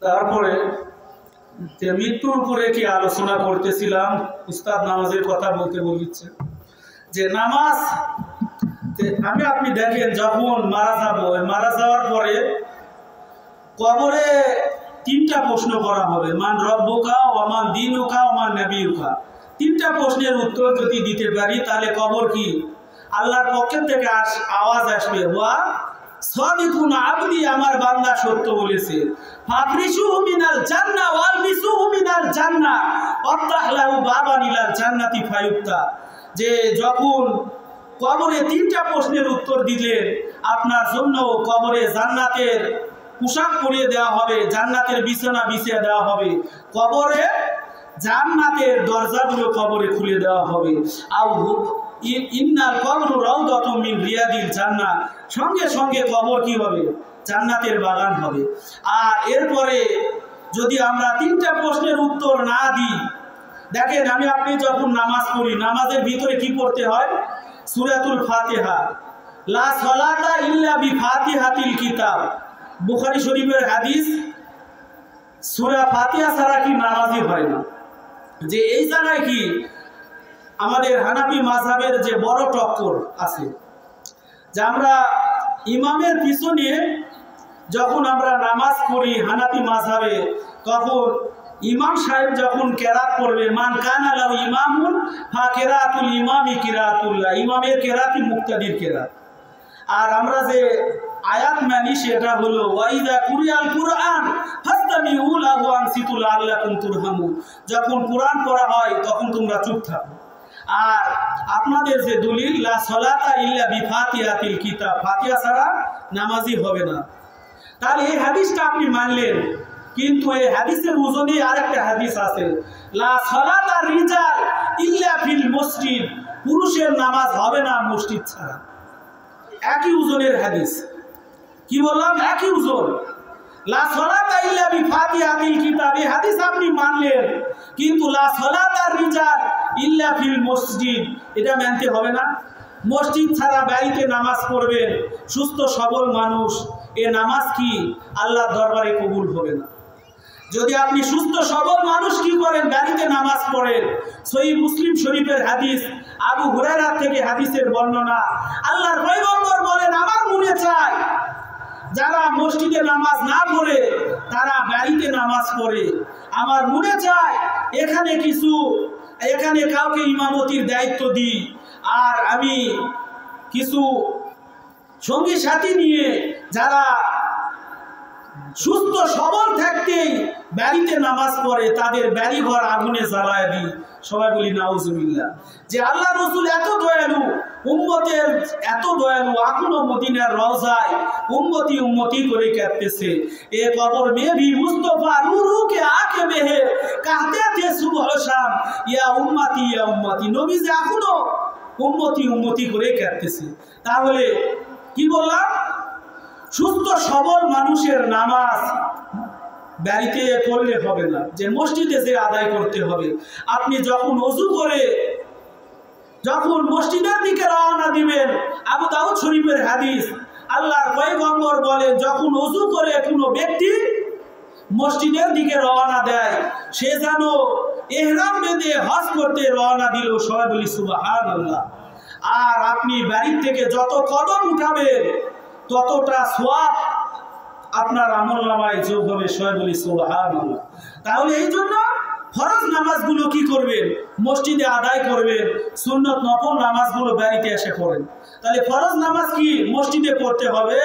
তারপরে মৃত্যুর উপরে কি আলোচনা করতেছিলাম, উস্তাদ নামাজের কথা বলতে বলছে যে নামাজ আপনি দেখেন যখন মারা যাব, মারা যাওয়ার পরে কবরে তিনটা প্রশ্ন করা হবে, মান রব্বুকা ওয়া মান দীনুকা ওয়া মান নবিয়ুকা। তিনটা প্রশ্নের উত্তর যদি দিতে পারি তাহলে কবর কি আল্লাহর পক্ষ থেকে আওয়াজ আসবে, ওয়া সাদিকুন আবদি, আমার বান্দা সত্য বলেছে, ফাফরিশুহু মিনাল জান্নাহ ওয়ালবিসুহু মিনাল জান্নাহ ওয়াফতাহু বাবান ইলাল জান্নাতি ফায়ুক্তা। যে যখন কবরে তিনটা প্রশ্নের উত্তর দিলেন আপনার জন্য কবরে জান্নাতের পোশাক পরিয়ে দেওয়া হবে, জান্নাতের বিছানা বিছিয়ে দেওয়া হবে, কবরে জান্নাতের দরজাগুলো কবরে খুলে দেওয়া হবে। আও ইন্নাল কবরু রাউদাতুম মিন রিয়াদিল জান্নাহ, সঙ্গে সঙ্গে কবর কি হবে, জান্নাতের বাগান হবে। আর এরপরে যদি আমরা তিনটা প্রশ্নের উত্তর না দিই, দেখেন আমি আপনি যখন নামাজ পড়ি, নামাজের ভিতরে কি পড়তে হয়, সূরাতুল ফাতিহা, লা সালাতা ইল্লা বিফাতিহাতিল কিতাব, বুখারী শরীফের হাদিস, সূরা ফাতিহা ছাড়া কি নামাজই হয় না। যে এই জায়গায় কি আমাদের হানাফি মাযহাবের যে বড় টক্কর আছে, যে আমরা ইমামের পিছনে যখন আমরা নামাজ পড়ি হানাফি মাযহাবে, তখন ইমাম সাহেব যখন কেরাত পড়বে, মান কানা লাহু ইমামুন ফা কিরাতুল ইমামি কিরাতুল্লাহ, ইমামের কেরাতই মুক্তাদির কেরাত। আর আমরা যে আয়াত মানি সেটা হলো ওয়াইদা কুরিয়াল কুরআন ফাসতামিউ লাহু ওয়ানসিতু লাআল্লাকুম তুরহামুন, যখন কোরআন পড়া হয় তখন তোমরা চুপ থাকো। আর আপনাদের যে দলিল লা সালাতা ইল্লা বিফাতিহাতিল কিতাব, ফাতিহা ছাড়া নামাজই হবে না, তাহলে এই হাদিসটা আপনি মানলেন, কিন্তু এই হাদিসের ওজনে আরেকটা হাদিস আছে, লা সালাতা রিজাল ইল্লা ফিল মসজিদ, পুরুষের নামাজ হবে না মসজিদ ছাড়া। একই ওজনের হাদিস, কি বললাম, একই ওজন, লা সালাতা ইল্লা বিফাতিহাতিল কিতাব, এই হাদিস আপনি মানলেন, কিন্তু লা সালাতা রিজাল ইল্লা ফিল মসজিদ এটা মানতে হবে না। মসজিদ ছাড়া বাড়িতে নামাজ পড়বেন সুস্থ সবল মানুষ, এ নামাজ কি আল্লাহর দরবারে কবুল হবে না। যদি আপনি সুস্থ সবল মানুষ কি করেন, বাড়িতে নামাজ পড়েন, সহিহ মুসলিম শরীফের হাদিস, আবু হুরায়রা থেকে হাদিসের বর্ণনা, আল্লাহর পয়গম্বর বলেন আমার মনে চায় যারা মসজিদে নামাজ না পড়ে তারা বাড়িতে নামাজ পড়ে, আমার মনে চায় এখানে কাউকে ইমামতির দায়িত্ব দিই, আর আমি কিছু সঙ্গী সাথী নিয়ে যারা সুস্থ সবল থাকতেই বাড়িতে নামাজ পড়ে তাদের বাড়ি ঘর আগুনে জ্বালায় দিই। সবাই বলি নাউজুবিল্লাহ। যে আল্লাহ রাসূল এত দয়ালু, উম্মতের এত দয়ালু, এখনো মদিনার রওজায় উম্মতি উম্মতি করে কাঁদতেছে। এ কবর মে ভি মুস্তাফা রু কে আকে বেহে কাহতে থে সুবহ শাম ইয়া উম্মতি, নবী যে এখনো উম্মতি উম্মতি করে কাঁদতেছে। তাহলে কি বললাম, সুস্থ সবল মানুষের নামাজ বাড়িতে পড়লে হবে না, যে মসজিদে যে আদায় করতে হবে। আপনি যখন ওযু করে যখন মসজিদের দিকে রওনা দিবেন, আবু দাউদ শরীফের হাদিস, আল্লাহর পয়গম্বর বলেন যখন ওযু করে কোনো ব্যক্তি মসজিদের দিকে রওনা দেয়, সে যেন ইহরাম বেঁধে হজ করতে রওনা দিল। সবাই বলি সুবহানাল্লাহ। আর আপনি বাড়ি থেকে যত কদম উঠাবেন ততটা সওয়াব আপনার আমলনামায় যোগ হবে। সবাই বলি সুবহানাল্লাহ। তাহলে এই জন্য ফরজ নামাজগুলো কি করবেন, মসজিদে আদায় করবেন, সুন্নত নফল নামাজগুলো বাড়িতে এসে পড়েন। তাহলে ফরজ নামাজ কি মসজিদে পড়তে হবে,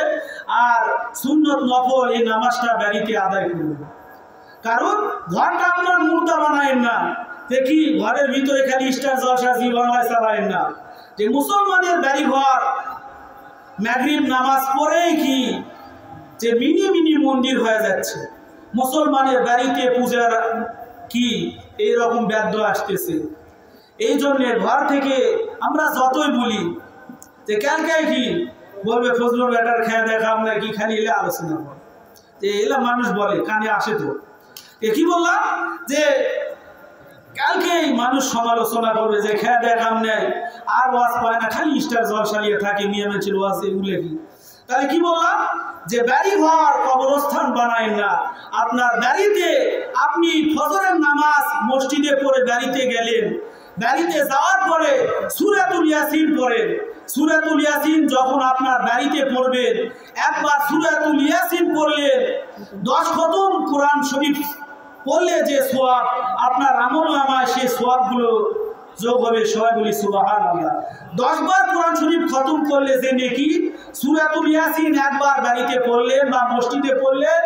আর সুন্নত নফল এই নামাজটা বাড়িতে আদায় করবেন। কারণ ঘরটা আপনার মুর্দা বানায়েন না, দেখি ঘরের ভিতরে খালি স্টার জলসা জি বাংলায় চালায়েন না। যে মুসলমানের বাড়ি ঘর মাগরিব নামাজ পড়েই কি যে মিনি মিনি মন্দির হয়ে যাচ্ছে, মুসলমানের বাড়িতে পূজার কি এইরকম বাদ্য আসতেছে। এই জন্যে ঘর থেকে আমরা যতই বলি যে কালকে কি বলবে ফজলুর বেটার খেয়ে দেখা আপনার কি, খালি এলে আলোচনা করে, যে এলা মানুষ বলে কানে আসে। তো কি বললাম যে কালকেই মানুষ সমালোচনা করবে যে খেয়ে দেখাম নেই, আর ওয়াজ পায় না, খালি স্টার জলসা নিয়ে থাকে, নিয়মে ছিল ওয়াজ, এগুলো কি তাহলে কি বললাম যে বাড়ি ঘর কবরস্থান বানায় না। আপনার বাড়িতে আপনি ফজরের নামাজ মসজিদে পড়ে বাড়িতে গেলেন, বাড়িতে যাওয়ার পরে সূরাতুল ইয়াসিন পড়েন। সূরাতুল ইয়াসিন যখন আপনার বাড়িতে পড়বেন, একবার সূরাতুল ইয়াসিন পড়লেন, 10 খতম কোরআন শরীফ পড়লে যে সওয়াব আপনার আমলনামায় সেই সওয়াবগুলো যোগ হবে। সবাই বলি সুবহানাল্লাহ। 10 বার কোরআন শরীফ খতম করলে যে নেকি, সূরাতুল ইয়াসিন একবার বাড়িতে পড়লেন বা মসজিদে পড়লেন,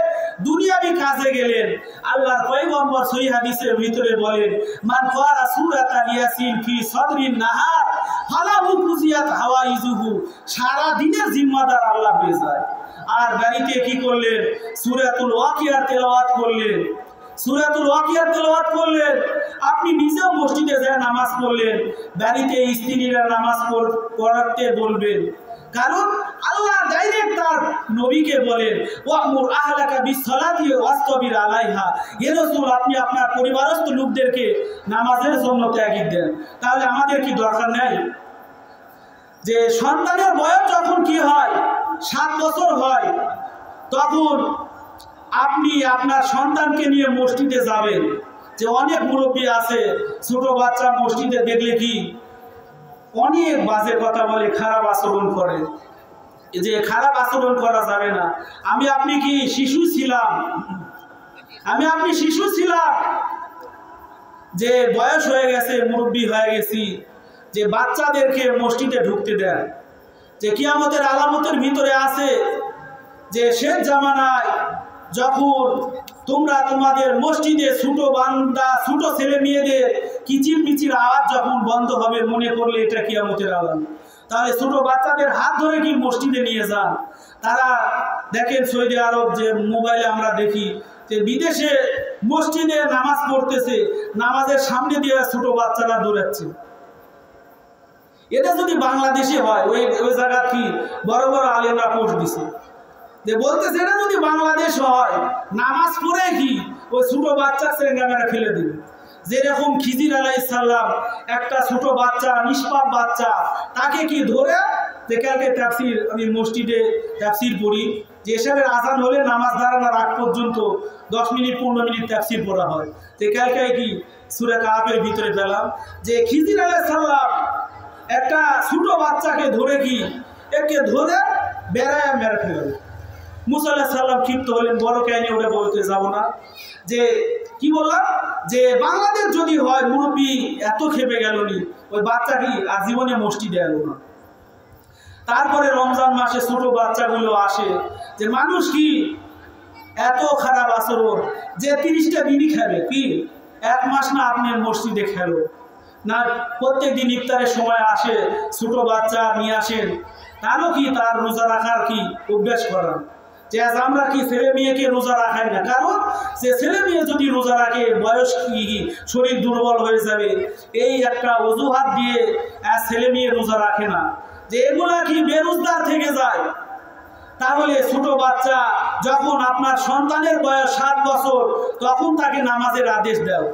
দুনিয়াবি কাজে গেলেন। আল্লাহর পয়গম্বর সহিহ হাদিসের ভিতরে বলেন, মান ক্বারা সূরাতাল ইয়াসিন ফি সাদরিন নাহার ফালাহু কুজিয়াত হাওয়াইজুহু, সারা দিনের জিম্মাদার আল্লাহ হয়ে যায়। আর বাড়িতে কি করলেন, সূরাতুল ওয়াকিয়া তেলাওয়াত করলেন। সূরাতুল ওয়াকিয়া তেলাওয়াত করলেন, আপনি নিজেও মসজিদে যায় নামাজ পড়লেন, বাড়িতে স্ত্রীরা নামাজ পড়তে বলবেন। কারণ আল্লাহ ডাইরেক্ট তার নবীকে বলেন, ওয়ামুর আহলাকা বিসসালাতি ওয়াসতাবির আলাইহা, হে রাসূল আপনি আপনার পরিবারস্থ লোকদেরকে নামাজের জন্য তাগিদ দেন। তাহলে আমাদের কি দরকার নেই যে সন্তানের বয়স যখন কি হয় 7 বছর হয়, তখন আপনি আপনার সন্তানকে নিয়ে মসজিদে যাবেন। যে অনেক মুরব্বী আছে, ছোট বাচ্চা মসজিদে দেখলে কি অনেক বাজে কথা বলে, খারাপ আচরণ করে। যে খারাপ আচরণ করা যাবে না। আমি আপনি কি শিশু ছিলাম, শিশু ছিলাম, যে বয়স হয়ে গেছে, মুরব্বী হয়ে গেছি, যে বাচ্চাদেরকে মসজিদে ঢুকতে দেন। যে কিয়ামতের আলামতের ভিতরে আছে যে শেষ জামানায় যখন তোমরা তোমাদের মসজিদে ছোট বান্দা ছোট ছেলে মেয়েদের কিচির মিচির আওয়াজ যখন বন্ধ হবে, মনে করলে এটা কিয়ামতের আলামত। তাহলে ছোট বাচ্চাদের হাত ধরে কি মসজিদে নিয়ে যান। তারা দেখেন সৌদি আরব যে মোবাইলে আমরা দেখি যে বিদেশে মসজিদে নামাজ পড়তেছে, নামাজের সামনে দিয়ে ছোট বাচ্চারা দৌড়াচ্ছে। এটা যদি বাংলাদেশে হয়, ওই জায়গা কি বড় বড় আলেমরা পোস্ট দিছে যে বলতেছে এটা যদি বাংলাদেশ হয়, নামাজ পড়ে কি ওই ছোট বাচ্চা সেঙ্গামেরা ফেলে দিবে। যেরকম খিজির আলাইহিস সালাম একটা ছোট বাচ্চা, নিষ্পাপ বাচ্চা, তাকে কি ধরে যে কালকে তাফসীর, আমি মসজিদে তাফসীর পড়ি, যে এশারের আজান হলে নামাজ দাঁড়ানোর আগ পর্যন্ত 10 মিনিট 15 মিনিট তাফসীর পড়া হয়। যে কালকে কি সূরা কাহাফের ভিতরে পেলাম যে খিজির আলাইহিস সালাম একটা ছোট বাচ্চাকে ধরে কি একে ধরে বেড়ায় মেরে ফেলল। মুসা আলাইহিস সালাম ক্ষিপ্ত হলেন, বড় কাহিনী ওটা বলতে যাব না। যে কি বললাম যে বাংলাদেশ যদি হয়, মুরব্বী এত খেপে গেল নি, ওই বাচ্চা কি আজীবনে মসজিদে এলো না। তারপরে রমজান মাসে ছোট বাচ্চাগুলো আসে, যে মানুষ কি এত খারাপ আচরণ, যে 30টা বিড়ি খাবে কি 1 মাস না আপনি মসজিদে খেলো না। প্রত্যেক দিন ইফতারের সময় আসে, ছোট বাচ্চা নিয়ে আসেন, তারও কি তার রোজা রাখার কি অভ্যাস করান। যে আজ আমরা কি ছেলে মেয়েকে রোজা রাখাই না, কারণ যে ছেলে মেয়ে যদি রোজা রাখে বয়স কি শরীর দুর্বল হয়ে যাবে, এই একটা অজুহাত দিয়ে ছেলে মেয়ে রোজা রাখে না। যে এগুলা কি বেরোজগার থেকে যায়। তাহলে ছোট বাচ্চা যখন আপনার সন্তানের বয়স 7 বছর, তখন তাকে নামাজের আদেশ দাও।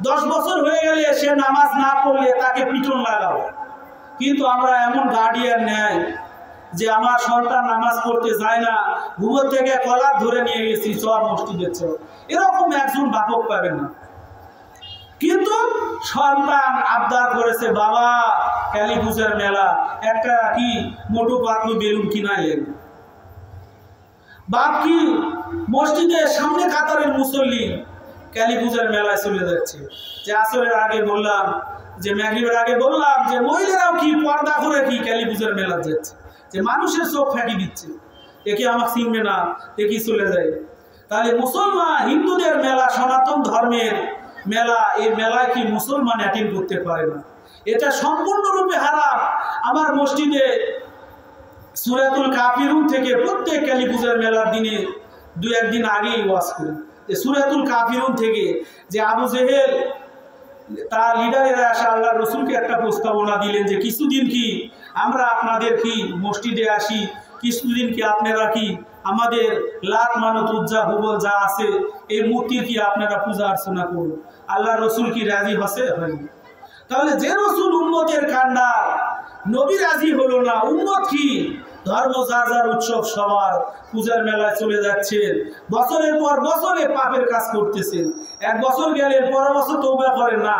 10 বছর হয়ে গেলে সে নামাজ না পড়লে তাকে পিটন লাগাও। কিন্তু আমরা এমন গার্ডিয়ান নেই যে আমার সন্তান নামাজ পড়তে যায় না, ঘুমোর থেকে কলার ধরে নিয়ে গেছি, চল মসজিদে চল, এরকম একজন বাপক পাবেন না। কিন্তু সন্তান আবদার করেছে, বাবা কালী পূজার মেলা, একটা কি মোটু পাতলু বেলুন কিনাইলেন। বাপ কি মসজিদের সামনে কাতারের মুসল্লি কালী পূজার মেলায় চলে যাচ্ছে। যে আসরের আগে বললাম, যে মাগরিবের আগে বললাম যে মহিলারাও কি পর্দা করে কি কালী পূজার মেলা যাচ্ছে। যে মানুষের চোখ ফাঁকি দিচ্ছে, একে আমাকে চিনবে না, একে চলে যায়। তাহলে মুসলমান হিন্দুদের মেলা, সনাতন ধর্মের মেলা, এই মেলায় কি মুসলমান অ্যাটেন্ড করতে পারে না, এটা সম্পূর্ণরূপে হারাম। আমার মসজিদে সূরাতুল কাফিরুন থেকে প্রত্যেক কালী পূজার মেলার দিনে 2-1 দিন আগেই ওয়াজ করি, যে সূরাতুল কাফিরুন থেকে যে আবু জেহেল তার লিডারেরা আসা আল্লাহ রসুলকে একটা প্রস্তাবনা দিলেন যে কিছুদিন কি আমরা আপনাদের কি মসজিদে আসি, কিছুদিন কি আপনারা কি আমাদের লাত মানত উজ্জা হুবল যা আছে এই মূর্তির কি আপনারা পূজা অর্চনা করুন। আল্লাহ রসুল কি রাজি হয়নি? তাহলে যে রসুল উম্মতের কান্ডার, নবী রাজি হলো না, উম্মত কি ধর্ম যার যার উৎসব সবার, পূজার মেলায় চলে যাচ্ছেন, বছরের পর বছরে পাপের কাজ করতেছেন, এক বছর গেলেন পরের বছর তওবা করেন না,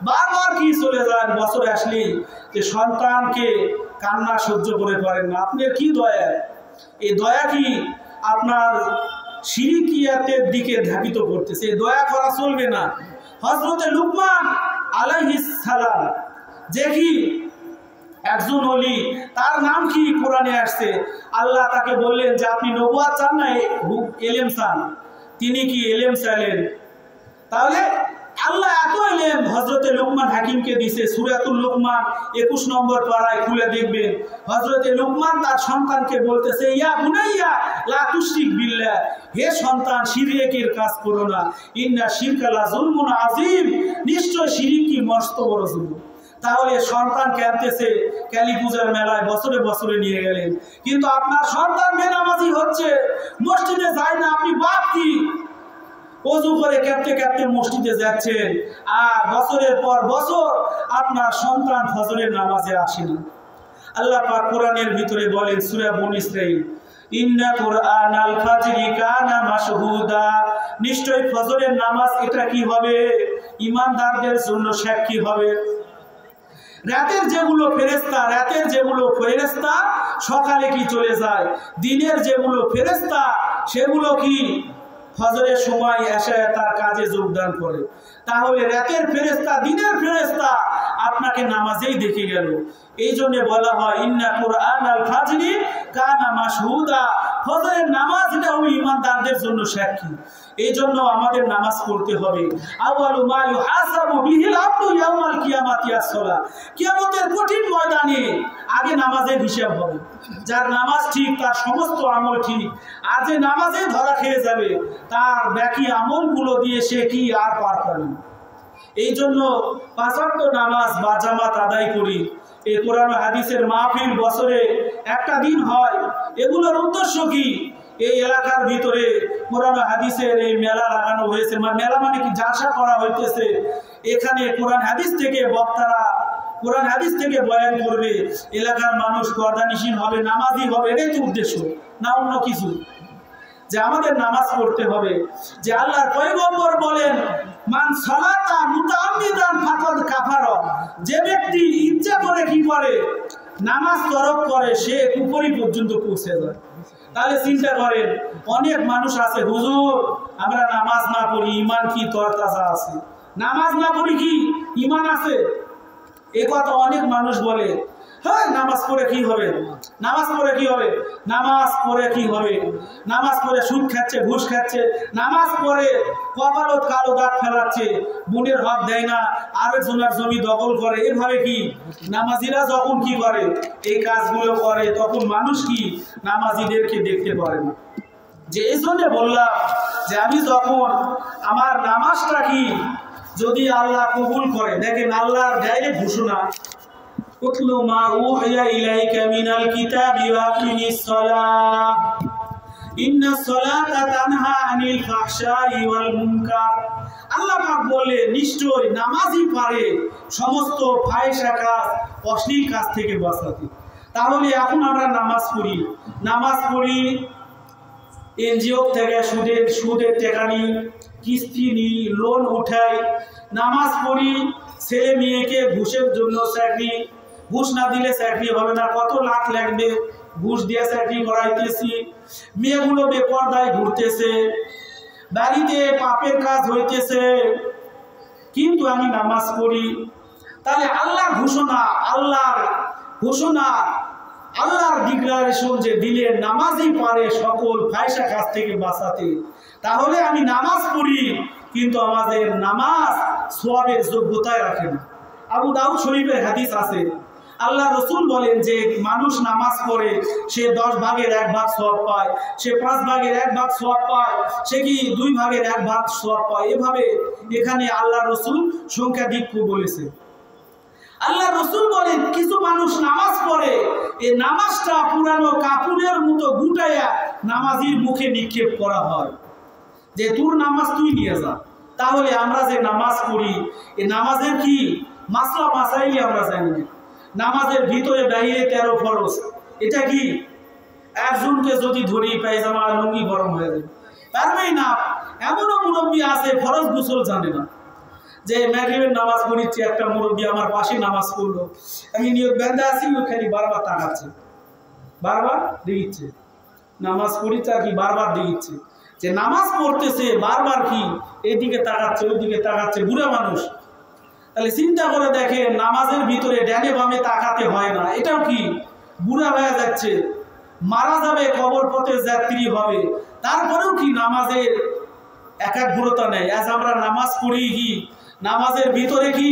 বারবার কি চলে যান, বছর আসলেই যে সন্তানকে কান্না সহ্য করে পারেন না। আপনার কি দয়া? এই দয়া কি আপনার শিরকিয়াতের দিকে ধাবিত করতেছে। এই দয়া করা চলবে না। হযরতে লুকমান আলাইহিস সালাম যে কি একজন ওলি, তার নাম কি কোরআনে আসছে। আল্লাহ তাকে বললেন যে আপনি নবুয়ত চান না এলেম চান? তিনি কি এলেম চাইলেন। তাহলে আল্লাহ এত এলেম হযরতে লুকমান হাকিমকে দিছে। সূরাতুল লুকমান 21 নম্বর পারায় খুলে দেখবেন, হযরতে লুকমান তার সন্তানকে বলতেছে, ইয়া বুনাইয়া লা তুশরিক বিল্লাহ, হে সন্তান শিরকের কাজ করো না, ইন্না শিরকা লা যুলমুন আযীম, নিশ্চয় শিরক কি মস্ত বড় জুলুম। তাহলে সন্তান কাঁদতেছে, কালী পূজার মেলায় বছরে বছরে নিয়ে গেলেন, কিন্তু আপনার সন্তান বেনামাজি হচ্ছে, মসজিদে যায় না, আপনি বাপ কি ওযু করে কাঁদতে কাঁদতে মসজিদে যাচ্ছেন, আর বছরের পর বছর আপনার সন্তান ফজরের নামাজে আসে না। আল্লাহ পাক কোরআনের ভিতরে বলেন সূরা বনী ইসরাঈল, ইন্না কুরআনাল ফাজরি কানা মাশহুদা, নিশ্চয় ফজরের নামাজ এটা কি হবে, ঈমানদারদের জন্য সাক্ষী হবে। রাতের যেগুলো ফেরেশতা সকালে কি চলে যায়, দিনের যেগুলো ফেরেশতা সেগুলো কি ফজরের সময় এসে তার কাজে যোগদান করে। তাহলে রাতের ফেরেশতা দিনের ফেরেশতা আপনাকে নামাজেই দেখে গেল। এই জন্য বলা হয় ইন্না কুরআনাল ফাজরি কানা মাশহুদা, ফজরের নামাজ এটা হবে ঈমানদারদের জন্য সাক্ষী। এই জন্য আমাদের নামাজ পড়তে হবে। আউয়ালু মা ইউহাসাবু বিহিল আবদু ইয়াউমাল কিয়ামাতি আস-সালাহ, কিয়ামতের কঠিন ময়দানে আগে নামাজের হিসাব হবে। যার নামাজ ঠিক তার সমস্ত আমল ঠিক, আর যে নামাজে ধরা খেয়ে যাবে তার বাকি আমলগুলো দিয়ে সে কি আর পার পাবে না। এই জন্য পাঁচ ওয়াক্ত নামাজ বা জামাত আদায় করি। এই কোরআন হাদিসের মাহফিল বছরে একটা দিন হয়, এগুলোর উদ্দেশ্য কি? এই এলাকার ভিতরে কোরআন হাদিসের এই মেলা লাগানো হয়েছে, মেলা মানে কি জালসা করা হইতেছে। এখানে কোরআন হাদিস থেকে বক্তারা কোরআন হাদিস থেকে বয়ান করবে, এলাকার মানুষ পর্দানিশীন হবে, নামাজি হবে, এটাই তো উদ্দেশ্য না অন্য কিছু। যে আমাদের নামাজ পড়তে হবে। যে আল্লাহর পয়গম্বর বলেন মান সালাতা মুতাআম্মিদান ফাকাদ কাফারা, যে ব্যক্তি ইচ্ছা করে কি করে নামাজ তরক করে সে কুফরি পর্যন্ত পৌঁছে যায়। তাহলে চিন্তা করেন, অনেক মানুষ আছে হুজুর আমরা নামাজ না পড়ি ঈমান কি তরতাজা আছে, নামাজ না পড়ি কি ঈমান আছে, এই কথা অনেক মানুষ বলে। হ্যাঁ নামাজ পড়ে কি হবে, নামাজ পড়ে কি হবে, নামাজ পড়ে কি হবে, নামাজ পড়ে সুদ খাচ্ছে ঘুষ খাচ্ছে, নামাজ পড়ে কপালত কালো দাগ ফেলাচ্ছে, বোনের হক দেয় না, আরেকজনের জমি দখল করে। এভাবে কি নামাজিরা যখন কি করে এই কাজগুলো করে তখন মানুষ কি নামাজিদেরকে দেখতে পারে না। যে এই জন্য বললাম যে আমি যখন আমার নামাজটা কি যদি আল্লাহ কবুল করে, দেখেন আল্লাহর ডাইরেক্ট ঘোষণা, উতলু মা উহিয়া ইলাইকা মিনাল কিতাবি ওয়া আকিমিস সালাহ ইন্নাস সালাতা তানহা আনিল ফাহশাই ওয়াল মুনকার। আল্লাহ পাক বলে নিশ্চয় নামাজই পারে সমস্ত ফাহিশা কাজ অশ্লীল কাজ থেকে বাঁচাতে। তাহলে এখন আমরা নামাজ পড়ি এনজিও থেকে সুদের টাকা নিই, কিস্তি নিই, লোন উঠাই, নামাজ পড়ি ছেলে মেয়েকে ঘুষের জন্য চাকরি, ঘুষ না দিলে চাকরি হবে না, কত লাখ লাগবে, ঘুষ দিয়ে চাকরি করাইতেছি, মেয়েগুলো বেপরদায় ঘুরতেছে, বাড়িতে পাপের কাজ হইতেছে, কিন্তু আমি নামাজ পড়ি। তাহলে আল্লাহর ঘোষণা আল্লাহর ডিক্লারেশন যে দিলে নামাজই পারে সকল ফাহিশা কাজ থেকে বাঁচাতে। তাহলে আমি নামাজ পড়ি কিন্তু আমাদের নামাজ সওয়াবের যোগ্যতায় রাখে না। আবু দাউদ শরীফের হাদিস আছে, আল্লাহ রসুল বলেন যে মানুষ নামাজ পড়ে সে 10 ভাগের 1 ভাগ সওয়াব পায়, সে 5 ভাগের 1 ভাগ সওয়াব পায়, সে কি 2 ভাগের 1 ভাগ সওয়াব পায়। এভাবে এখানে আল্লাহ রসুল সংখ্যা দিক্ষ বলেছে। আল্লাহ রসুল বলেন কিছু মানুষ নামাজ পড়ে, এই নামাজটা পুরানো কাপড়ের মতো গুটাইয়া নামাজির মুখে নিক্ষেপ করা হয় যে তোর নামাজ তুই নিয়ে যা। তাহলে আমরা যে নামাজ পড়ি এই নামাজের কি মাসলা মাসাইল আমরা জানি না। নামাজের ভিতরে বাইরে 13 ফরজ, এটা কি একজনকে যদি ধরি পায়জামা লুঙ্গি গরম হয়ে যাবে, পারবেই না। এমনও মুরব্বী আছে ফরজ গোসল জানে না, যে মাগরিবের নামাজ পড়িচ্ছি, একটা মুরব্বী আমার পাশে নামাজ পড়লো, আমি নিয়ত বেঁধে আছি, ওখানে বারবার তাকাচ্ছে, বারবার দেখিচ্ছে, নামাজ পড়িচ্ছে আর কি বারবার দেখিচ্ছে, যে নামাজ পড়তেছে বারবার কি এইদিকে তাকাচ্ছে ওইদিকে তাকাচ্ছে, বুড়া মানুষ। তাহলে চিন্তা করে দেখে নামাজের ভিতরে ডানে বামে তাকাতে হয় না, এটাও কি বুড়া হয়ে যাচ্ছে, মারা যাবে, কবর পথে যাত্রী হবে, তারপরেও কি নামাজের একাগ্রতা নেই। আজ আমরা নামাজ পড়ি কি নামাজের ভিতরে কি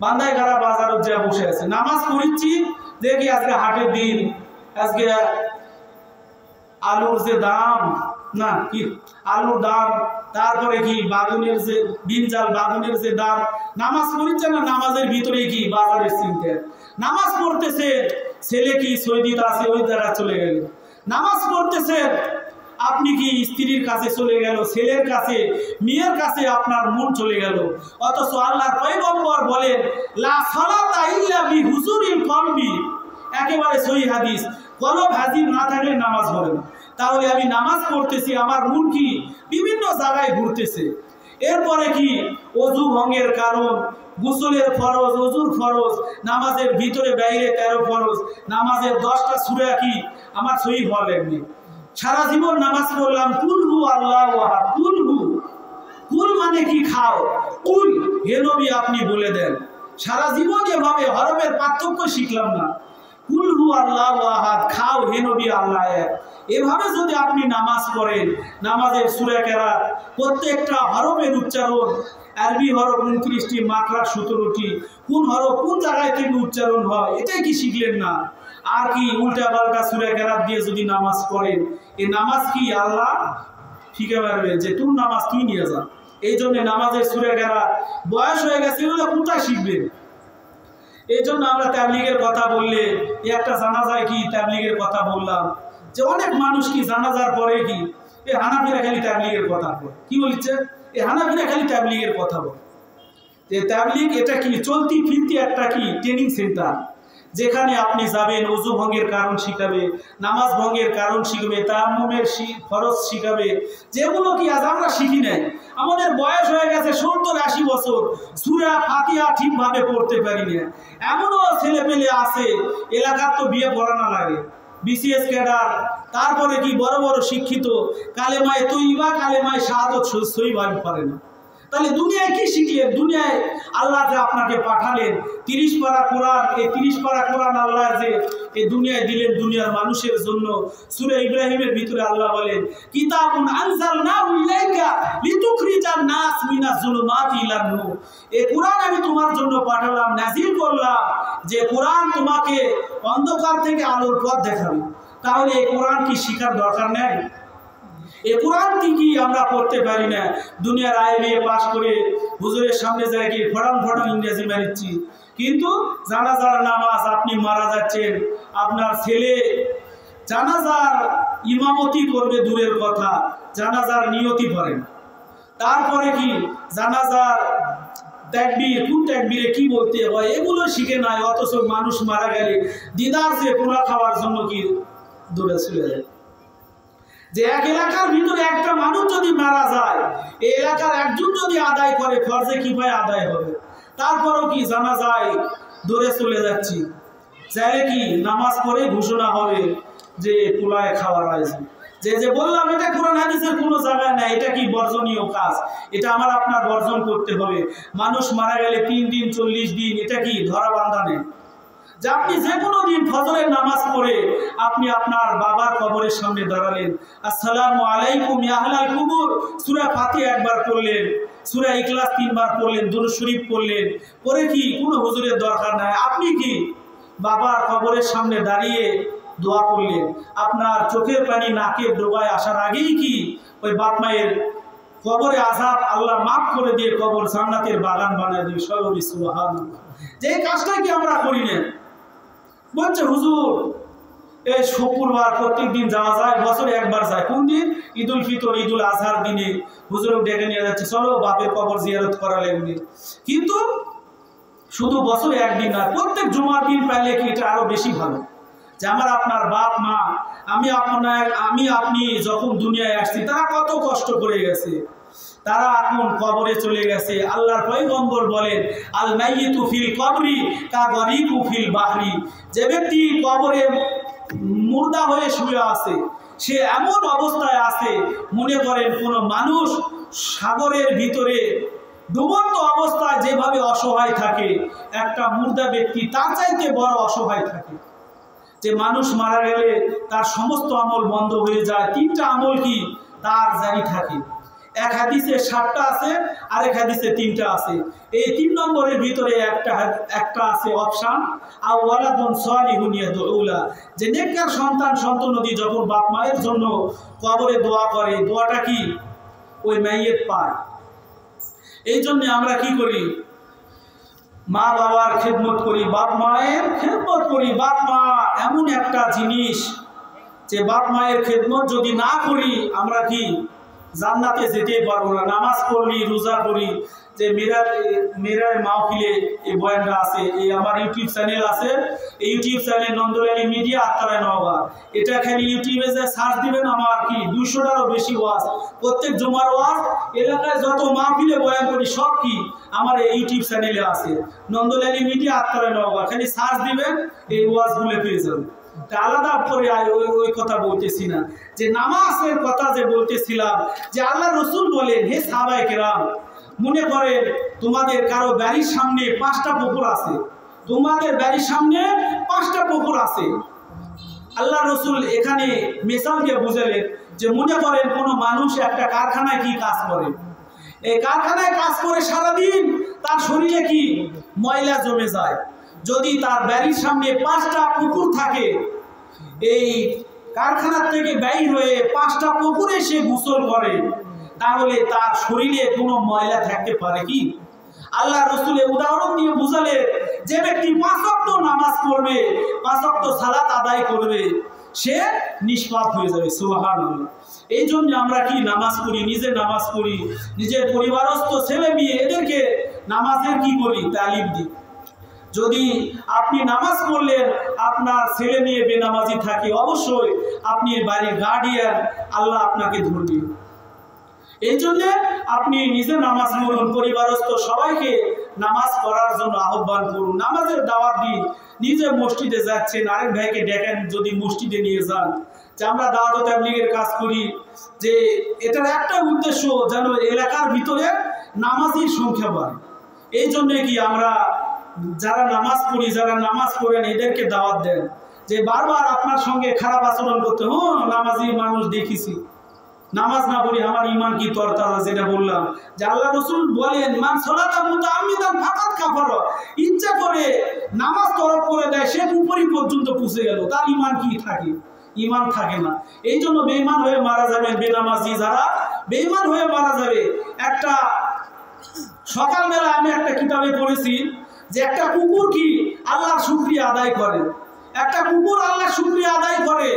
বান্দায় গাড়া বাজারত যা বসে আছে, নামাজ পড়িচ্ছি দেখি আজকে হাটের দিন, আজকে আলুর যে দাম না কি আলুর দাম, তারপরে কি বাগুনের যে বিনজাল বাগুনের যে দাম, নামাজ পড়িচ্ছে না নামাজের ভিতরে কি বাজারের চিন্তা। নামাজ পড়তেছে ছেলে কি সৌদিত আছে ওই জায়গায় চলে গেল, নামাজ পড়তেছে আপনি কি স্ত্রীর কাছে চলে গেল, ছেলের কাছে মেয়ের কাছে আপনার মন চলে গেল। অথচ আল্লাহর পয়গম্বর বলেন লা সালাতা ইল্লা বিহুজুরিল কলবি, একেবারে সহিহ হাদিস, কলব হাজির না থাকলে নামাজ হবে না। তাহলে আমি নামাজ পড়তেছি, আমার মন কি বিভিন্ন জায়গায় ঘুরতেছে। এরপরে কি ওযু ভঙ্গের কারণ, গোসলের ফরজ, ওযুর ফরজ, নামাজের ভিতরে বাইরে 13 ফরজ, নামাজের 10টা সূরা কি আমার সহিহ হওয়া লাগবে। সারা জীবন নামাজ পড়লাম, কুল হু আল্লাহু আহাদ, কুল হু, কুল মানে কি খাও, কুল হে নবী আপনি বলে দেন। সারা জীবন এভাবে হরফের পার্থক্য শিখলাম না, কুল হু আল্লাহু আহাদ, খাও হে নবী আল্লাহ এক। এভাবে যদি আপনি নামাজ পড়েন, নামাজের সূরা কেরাত প্রত্যেকটা হরফের উচ্চারণ, আরবি হরফ 29টি, মাকরা 17টি, কোন হরফ কোন জায়গায় থেকে উচ্চারণ হয় এটাই কি শিখলেন না? আর কি উল্টা পাল্টা সূরা কেরাত দিয়ে যদি নামাজ পড়েন, এই নামাজ কি আল্লাহ ফিকে পারবে যে তোর নামাজ তুই নিয়ে যা। এই জন্য নামাজের সূরা কেরাত বয়স হয়ে গেছে, এগুলো কোথায় শিখবেন? এই জন্য আমরা তাবলীগের কথা বললে, একটা জানাজায় কি তাবলীগের কথা বললাম, যে অনেক মানুষ কি জানাজার পরে কি এই হানাফিরা খালি তাবলীগের কথা বলে, কি বলছে এই হানাফিরা খালি তাবলীগের কথা বলে। যে তাবলীগ এটা কি চলতি ফিরতি একটা কি ট্রেনিং সেন্টার, যেখানে আপনি যাবেন, ওযু ভঙ্গের কারণ শিখাবে, নামাজ ভঙ্গের কারণ শিখবে, তায়াম্মুমের ফরজ শিখাবে, যেগুলো কি আজ আমরা শিখি নাই। আমাদের বয়স হয়ে গেছে 70-80 বছর, সূরা ফাতিহা ঠিকভাবে পড়তে পারি না। এমনও ছেলে পেলে আছে এলাকার তো বিয়ে পড়ানো লাগে, বিসিএস ক্যাডার, তারপরে কি বড় বড় শিক্ষিত, কালেমায়ে তৈয়বা কালেমায়ে শাহাদাত সহিভাবে পারে না। তাহলে দুনিয়ায় কি শিখলেন? দুনিয়ায় আল্লাহ যে আপনাকে পাঠালেন 30 পারা কোরআন, এই 30 পারা কোরআন আল্লাহ যে এই দুনিয়ায় দিলেন দুনিয়ার মানুষের জন্য। সূরা ইব্রাহিমের ভিতরে আল্লাহ বলেন কিতাবুন আনজালনাহু ইলাইকা লিতুখরিজান নাস মিনাজ যুলুমাতি ইলান নূর, এই কোরআন আমি তোমার জন্য পাঠালাম, নাজিল করলাম, যে কোরআন তোমাকে অন্ধকার থেকে আলোর পথ দেখাবে। তাহলে এই কোরআন কি শিখার দরকার নেই? এই কোরআন কি আমরা পড়তে পারি না? দুনিয়ার আইএলএ পাস করে হুজুরের সামনে যায় কি ফটাম ফটাম ইংরেজি মারিচ্ছি, কিন্তু জানাজার নামাজ আপনি মারা যাচ্ছেন, আপনার ছেলে জানাজার ইমামতি করবে দূরের কথা, জানাজার নিয়তি করেন, তারপরে কি জানাজার তাকবীর, কোন তাকবীরে কি বলতে হয় এগুলো শিখে নাই। অথচ মানুষ মারা গেলে দিদার যে পোলা খাওয়ার জন্য কি দূরে চলে যায়। যে এক এলাকার ভিতরে একটা মানুষ যদি মারা যায়, এই এলাকার একজন যদি আদায় করে ফরজে কিফায়া আদায় হবে, তারপরও কি জানাজায় দূরে চলে যাচ্ছি, চাইলে কি নামাজ পড়ে ঘোষণা হবে যে পোলায় খাওয়ার আয়োজন। যে বললাম এটা কোরআন হাদিসের কোনো জায়গায় নাই, এটা কি বর্জনীয় কাজ, এটা আমার আপনার বর্জন করতে হবে। মানুষ মারা গেলে 3 দিন 40 দিন এটা কি ধরা বান্ধা নেই, যে আপনি যে কোনো দিন ফজরের নামাজ পড়ে আপনি আপনার বাবার কবরের সামনে দাঁড়ালেন, আসসালামু আলাইকুম ইয়া আহলাল কুবুর, সূরা ফাতিহা একবার পড়লেন, সূরা ইখলাস 3 বার পড়লেন, দুরূদ শরীফ পড়লেন, পরে কি কোনো হুজুরের দরকার নাই, আপনি কি বাবার কবরের সামনে দাঁড়িয়ে দোয়া করলেন। আপনার চোখের পানি নাকের ডোবায় আসার আগেই কি ওই বাপ মায়ের কবরে আযাব আল্লাহ মাফ করে দিয়ে কবর জান্নাতের বাগান বানায় দিবে। সবাই সুবহানাল্লাহ। যে কাজটা কি আমরা করি না? বলছে হুজুর এই শুক্রবার প্রত্যেকদিন যাওয়া যায়, বছরে একবার যায়, কোন দিন? ঈদুল ফিতর, ঈদুল আজহার দিনে হুজুর ডেকে নিয়ে যাচ্ছে, চলো বাপের কবর জিয়ারত করা লাগবে। কিন্তু শুধু বছরে একদিন না, প্রত্যেক জুমার দিন পাইলে কি এটা আরো বেশি ভালো, যে আমার আপনার বাপ মা, আমি আপনি যখন দুনিয়ায় আসছি তারা কত কষ্ট করে গেছে, তারা এখন কবরে চলে গেছে। আল্লাহর পয়গম্বর বলেন, আল মাইয়িতু ফিল কবরি কা গরিকু ফিল বাহরি, যে ব্যক্তি কবরে মুর্দা হয়ে শুয়ে আছে সে এমন অবস্থায় আছে মনে করেন কোনো মানুষ সাগরের ভিতরে ডুবন্ত অবস্থায় যেভাবে অসহায় থাকে, একটা মুর্দা ব্যক্তি তার চাইতে বড় অসহায় থাকে। যে মানুষ মারা গেলে তার সমস্ত আমল বন্ধ হয়ে যায়, তিনটা আমল কি তার জারি থাকে। এক হাদিসে 7টা আছে, আরেক হাদিসে 3টা আছে। এই 3 নম্বরের ভিতরে একটা আছে অপশন, আও ওয়ালাদুন সালিহুন ইয়াদউলা, যে নেককার সন্তানদি যখন বাপ মায়ের জন্য কবরে দোয়া করে, দোয়াটা কি ওই মাইয়েত পায়। এই জন্য আমরা কি করি, মা বাবার খেদমত করি, বাপ মায়ের খেদমত করি। বাপ মা এমন একটা জিনিস যে বাপ মায়ের খেদমত যদি না করি আমরা কি জান্নাতে যেতে পারবো না। নামাজ পড়লি, রোজা করি, যে মেরার মাহফিলে এই বয়ানটা আছে, এই আমার ইউটিউব চ্যানেল আছে, এই YouTube channel Nandal Ali media আত্মারায় নওগাঁ, এটা খালি ইউটিউবে যে সার্চ দিবেন আমার কি 200টারও বেশি ওয়াজ, প্রত্যেক জমার ওয়াজ, এলাকায় যত মাহফিলে বয়ান করি সব কি আমার এই ইউটিউব চ্যানেলে আছে, নন্দল আলী মিডিয়া আত্মারায় নওগাঁ, খালি সার্চ দিবেন এই ওয়াজগুলো পেয়ে যাবেন। আলাদা করে ওই কথা বলতেছি না, যে নামাজের কথা যে বলতেছিলাম, যে আল্লাহ রসুল বলেন, হে সাহাবায়ে কেরাম, মনে করেন তোমাদের কারো বাড়ির সামনে 5টা পুকুর আছে, তোমাদের বাড়ির সামনে 5টা পুকুর আছে। আল্লাহ রসুল এখানে মিসাল দিয়ে বুঝালেন যে মনে করেন কোনো মানুষ একটা কারখানায় কি কাজ করে, এই কারখানায় কাজ করে সারাদিন তার শরীরে কি ময়লা জমে যায়। যদি তার বাড়ির সামনে 5টা পুকুর থাকে, এই কারখানার থেকে বাইর হয়ে 5টা পুকুরে সে গোসল করে, তাহলে তার শরীরে কোনো ময়লা থাকতে পারে কি? আল্লাহ রসুলের উদাহরণ দিয়ে বুঝালে, যে ব্যক্তি 5 ওয়াক্ত নামাজ পড়বে, 5 ওয়াক্ত সালাত আদায় করবে, সে নিষ্পাপ হয়ে যাবে। সুবহানাল্লাহ। এই জন্য আমরা কি নামাজ পড়ি, নিজে নামাজ পড়ি, নিজের পরিবারস্থ ছেলে মেয়ে এদেরকে নামাজের কি করি তালিম দিই। যদি আপনি নামাজ পড়লেন আপনার ছেলে মেয়ে বেনামাজি থাকে, অবশ্যই আপনি বাড়ির গার্ডিয়ান, আল্লাহ আপনাকে ধরবে। এই জন্য আপনি নিজে নামাজ পড়ুন, পরিবারস্থ সবাইকে নামাজ পড়ার জন্য আহ্বান করুন, নামাজের দাওয়াত দিন। নিজে মসজিদে যাচ্ছেন, আরেক ভাইকে ডেকেন, যদি মসজিদে নিয়ে যান, যে আমরা দাওয়াত ও তাবলীগের কাজ করি, যে এটার একটা উদ্দেশ্য যেন এলাকার ভিতরে নামাজির সংখ্যা বাড়ে। এই জন্য কি আমরা যারা নামাজ পড়ি, যারা নামাজ পড়েন এদেরকে দাওয়াত দেন, যে বারবার আপনার সঙ্গে খারাপ আচরণ করতে, নামাজি মানুষ দেখেছি, নামাজ না পড়ি আমার ঈমান কি তরতাজা, যেটা বললাম, যে আল্লাহ রাসূল বলেন, মান সালাতা মুতাআম্মিদান ফাকাত কাফারা, ইচ্ছা করে নামাজ তরক করে দেয়, সে উপরি পর্যন্ত পৌঁছে গেল, তার ঈমান কি থাকে? ঈমান থাকে না। এই জন্য বেঈমান হয়ে মারা যাবে, বেনামাজি যারা বেঈমান হয়ে মারা যাবে। একটা সকালবেলা আমি একটা কিতাবে পড়েছি যে একটা কুকুর কি আল্লাহর শুকরিয়া আদায় করে, একটা কুকুর আল্লাহর শুকরিয়া আদায় করে,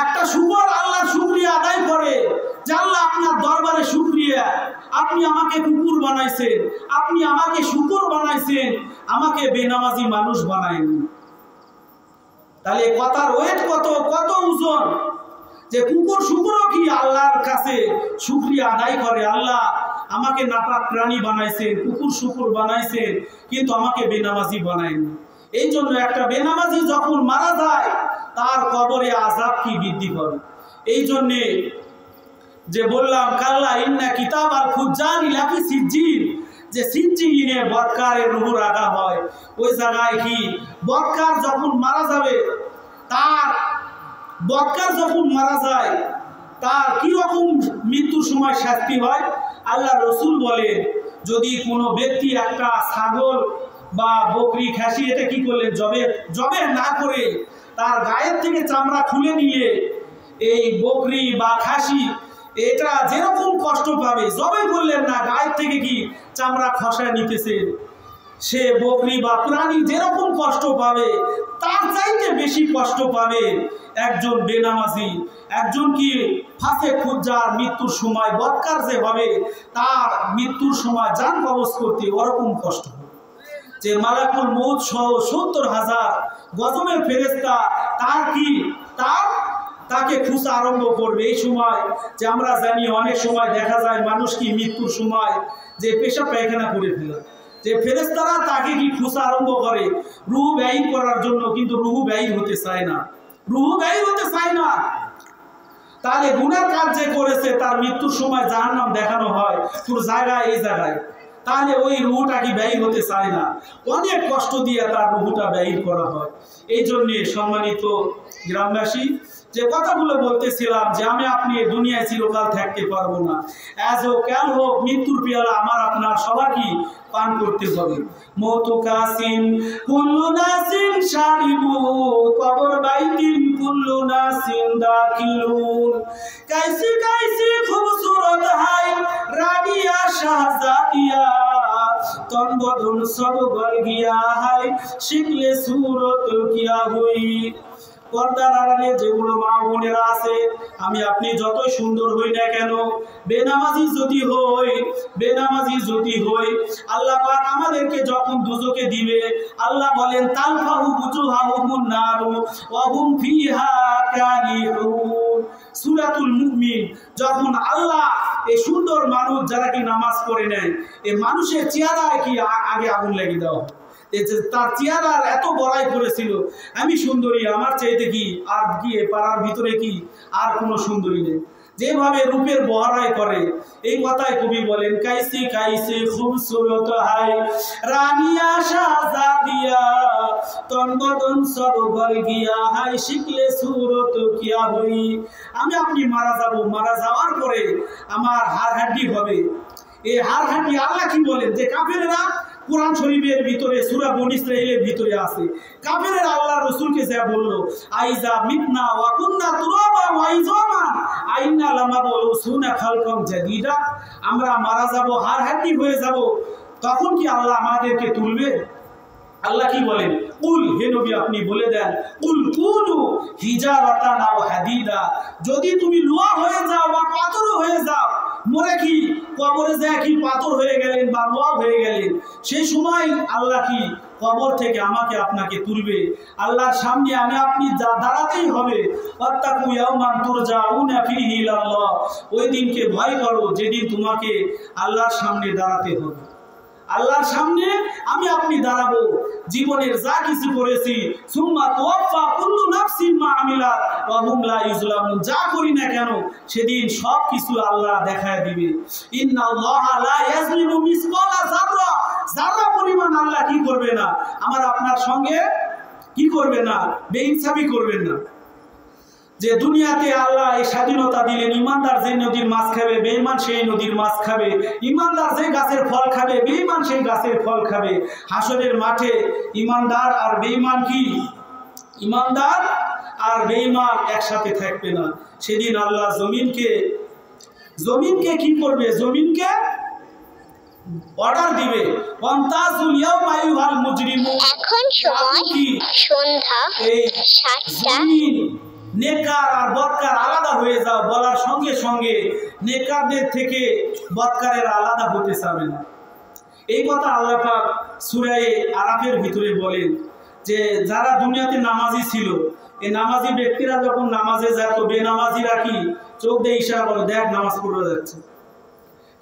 একটা শুকর আল্লাহর শুকরিয়া আদায় করে, যে আল্লাহ আপনার দরবারে শুকরিয়া, আপনি আমাকে কুকুর বানাইছেন, আপনি আমাকে শুকর বানাইছেন, আমাকে বেনামাজি মানুষ বানায়নি। তাহলে কথার ওয়েট কত ওজন, যে কুকুর শুকরও কি আল্লাহর কাছে শুকরিয়া আদায় করে, আল্লাহ আমাকে নাপাক প্রাণী বানাইছেন, কুকুর শুকুর বানাইছেন, কিন্তু আমাকে বেনামাজি বানায়নি। এই জন্য একটা বেনামাজি যখন মারা যায় তার কবরে আযাব কি বৃদ্ধি পাবে। এই জন্যে যে বললাম, কাল্লা ইন্না কিতাব আল ফুজ্জারি লাফি সিজ্জিন, যে সিজ্জিনে বদকারের রূহ রাখা হয়, ওই জায়গায় কি বদকার যখন মারা যাবে, বদকার যখন মারা যায় তার কিরকম মৃত্যুর সময় শাস্তি হয়। আল্লাহ রসুল বলে, যদি কোনো ব্যক্তি একটা ছাগল বা বকরি খাসি এটা কি করলেন, জবে না করে তার গায়ের থেকে চামড়া খুলে নিয়ে এই বকরি বা খাসি এটা যেরকম কষ্ট পাবে, জবে করলেন না, গায়ের থেকে কি চামড়া খসায় নিতেছে, সে বকরি বা প্রাণী যেরকম কষ্ট পাবে তার চাইতে বেশি কষ্ট পাবে একজন বেনামাজি, একজন কি ফাসে খুজ্জার মৃত্যুর সময় বদকার যে হবে তার মৃত্যুর সময় জান কবজ করতে ওরকম কষ্ট হবে। যে মালাকুল মউত সহ ৭০,০০০ গজবের ফেরেশতা তাকে খুঁজা আরম্ভ করবে। এই সময় যে আমরা জানি অনেক সময় দেখা যায় মানুষ কি মৃত্যুর সময় যে পেশাব পায়খানা করে ফেলে, যে ফেরেশতারা তাকে কি খুঁজা আরম্ভ করে রূহ ব্যয় করার জন্য, কিন্তু রূহ ব্যয় হতে চায় না, রূহ ব্যয় হতে চায় না। তাহলে গুনার কাজ যে করেছে তার মৃত্যুর সময় জাহান্নাম দেখানো হয় তোর জায়গায় এই জায়গায়, তাহলে ওই রুহটা কি ব্যয় হতে চায় না, অনেক কষ্ট দিয়ে তার রুহটা ব্যয় করা হয়। এই জন্যে সম্মানিত গ্রামবাসী যে কথাগুলো বলতেছিলাম যে আমি আপনি দুনিয়ায় চিরকাল থাকতে পারবো না, আজ হোক কাল হোক মৃত্যুর পেয়ালা আমার আপনার সবার কি পান করতে হবে। মওতু কাসিন কুল্লু নাসিন শারিবু কবর বাইতিন কুল্লু নাসিন দাখিলুন কাইসি কাইসি খুবসুরত হাই রাবিয়া শাহজাদিয়া তন বদন সব গল গিয়া হাই শিখলে সুরত কিয়া হুই। পর্দার আড়ালে যেগুলো মা বোনেরা আছে, আমি আপনি যতই সুন্দর হই না কেন, বেনামাজি যদি হই আল্লাহ পাক আমাদেরকে যখন দুজকে দিবে আল্লাহ বলেন তালফাহু বুজুহাহুমুন নারু ওয়া হুম ফিহা কালিহুন। সূরাতুল মুমিন যখন আল্লাহ এই সুন্দর মানুষ যারা কি নামাজ পড়ে নেয় এই মানুষের চেহারায় কি আগে আগুন লাগিয়ে দেওয়া হয়। তার চেহারার এত বড়াই করেছিল, আমি সুন্দরী, আমার চাইতে কি আর কি পাড়ার ভিতরে কি আর কোনো সুন্দরী নেই, যেভাবে রূপের বড়াই করে। এই কথায় কবি বলেন কাইসি কাইসি খুবসুরত হাই রানিয়া শাহজাদিয়া তন বদন সব গল গিয়া হাই শিখলে সুরত কিয়া হই। আমি আপনি মারা যাব, মারা যাওয়ার পরে আমার হাড় হাড্ডি হবে। এই হাড় হাড্ডি আল্লাহ কি বলেন যে কাফেররা কুরআন শরীফের ভিতরে সূরা বনী ইসরাঈলের ভিতরে আছে, কাফেররা আল্লাহর রাসূলকে যা বলল আইজা মিতনা ওয়া কুননা তুরাবা ওয়া ইজামান আইনা লামাবউসুনা খালকাম জাদীদা, আমরা মারা যাব, হাড় হাড্ডি হয়ে যাব, তখন কি আল্লাহ আমাদেরকে তুলবে? আল্লাহ কি বলেন কুল, হে নবী আপনি বলে দেন কুল কুনু হিজারাতান আও হাদিদা, যদি তুমি লোহা হয়ে যাও বা পাথর হয়ে যাও, মরে কি কবরে যায় কি পাথর হয়ে গেলেন বা লোহা হয়ে গেলেন, সেই সময় আল্লাহ কি কবর থেকে আমাকে আপনাকে তুলবে, আল্লাহর সামনে আমি আপনি দাঁড়াতেই হবে। ওয়াত্তাকু ইয়াওমান তুরজাউনা ফীহি ইলাল্লাহ, ওই দিনকে ভয় করো যেদিন তোমাকে আল্লাহর সামনে দাঁড়াতে হবে। আল্লাহর সামনে আমি আপনি দাঁড়াবো, জীবনের যা কিছু করেছি সুম্মা তুওয়াফা কুল্লু নাফসিন মা আমিলাত ওয়া হুম লা ইউজলামুন, যা করি না কেন সেদিন সব কিছু আল্লাহ দেখায় দিবে। ইন্নাল্লাহা লা ইয়াজলিমু মিসকালা যাররা, যাররা পরিমাণ আল্লাহ কি করবে না, আমার আপনার সঙ্গে কি করবে না, বেইনসাফি করবেন না। যে দুনিয়াতে আল্লাহ এই স্বাধীনতা দিলেন, ইমানদার যে নদীর মাছ খাবে বেঈমান সেই নদীর মাছ খাবে, ইমানদার যে গাছের ফল খাবে বেঈমান সেই গাছের ফল খাবে। হাসরের মাঠে ইমানদার আর বেঈমান কি, ইমানদার আর বেঈমান একসাথে থাকবে না। সেদিন আল্লাহ জমিনকে কি করবে, জমিনকে অর্ডার দিবে ওয়ান্তাজুল ইয়াওমা আইয়ুহাল মুজরিমুন। এখন সময় সন্ধ্যা ৭টা। নেকার আর বদকার আলাদা হয়ে যাও বলার সঙ্গে সঙ্গে নেকারদের থেকে বদকারের আলাদা হতে চাবে না। এই কথা আল্লাহ পাক সূরা আরাফের ভিতরে বলেন যে যারা দুনিয়াতে নামাজি ছিল, এই নামাজি ব্যক্তিরা যখন নামাজে যেত বেনামাজিরা কি চোখ দিয়ে ইশারা করে দেখ নামাজ পড়ে যাচ্ছে।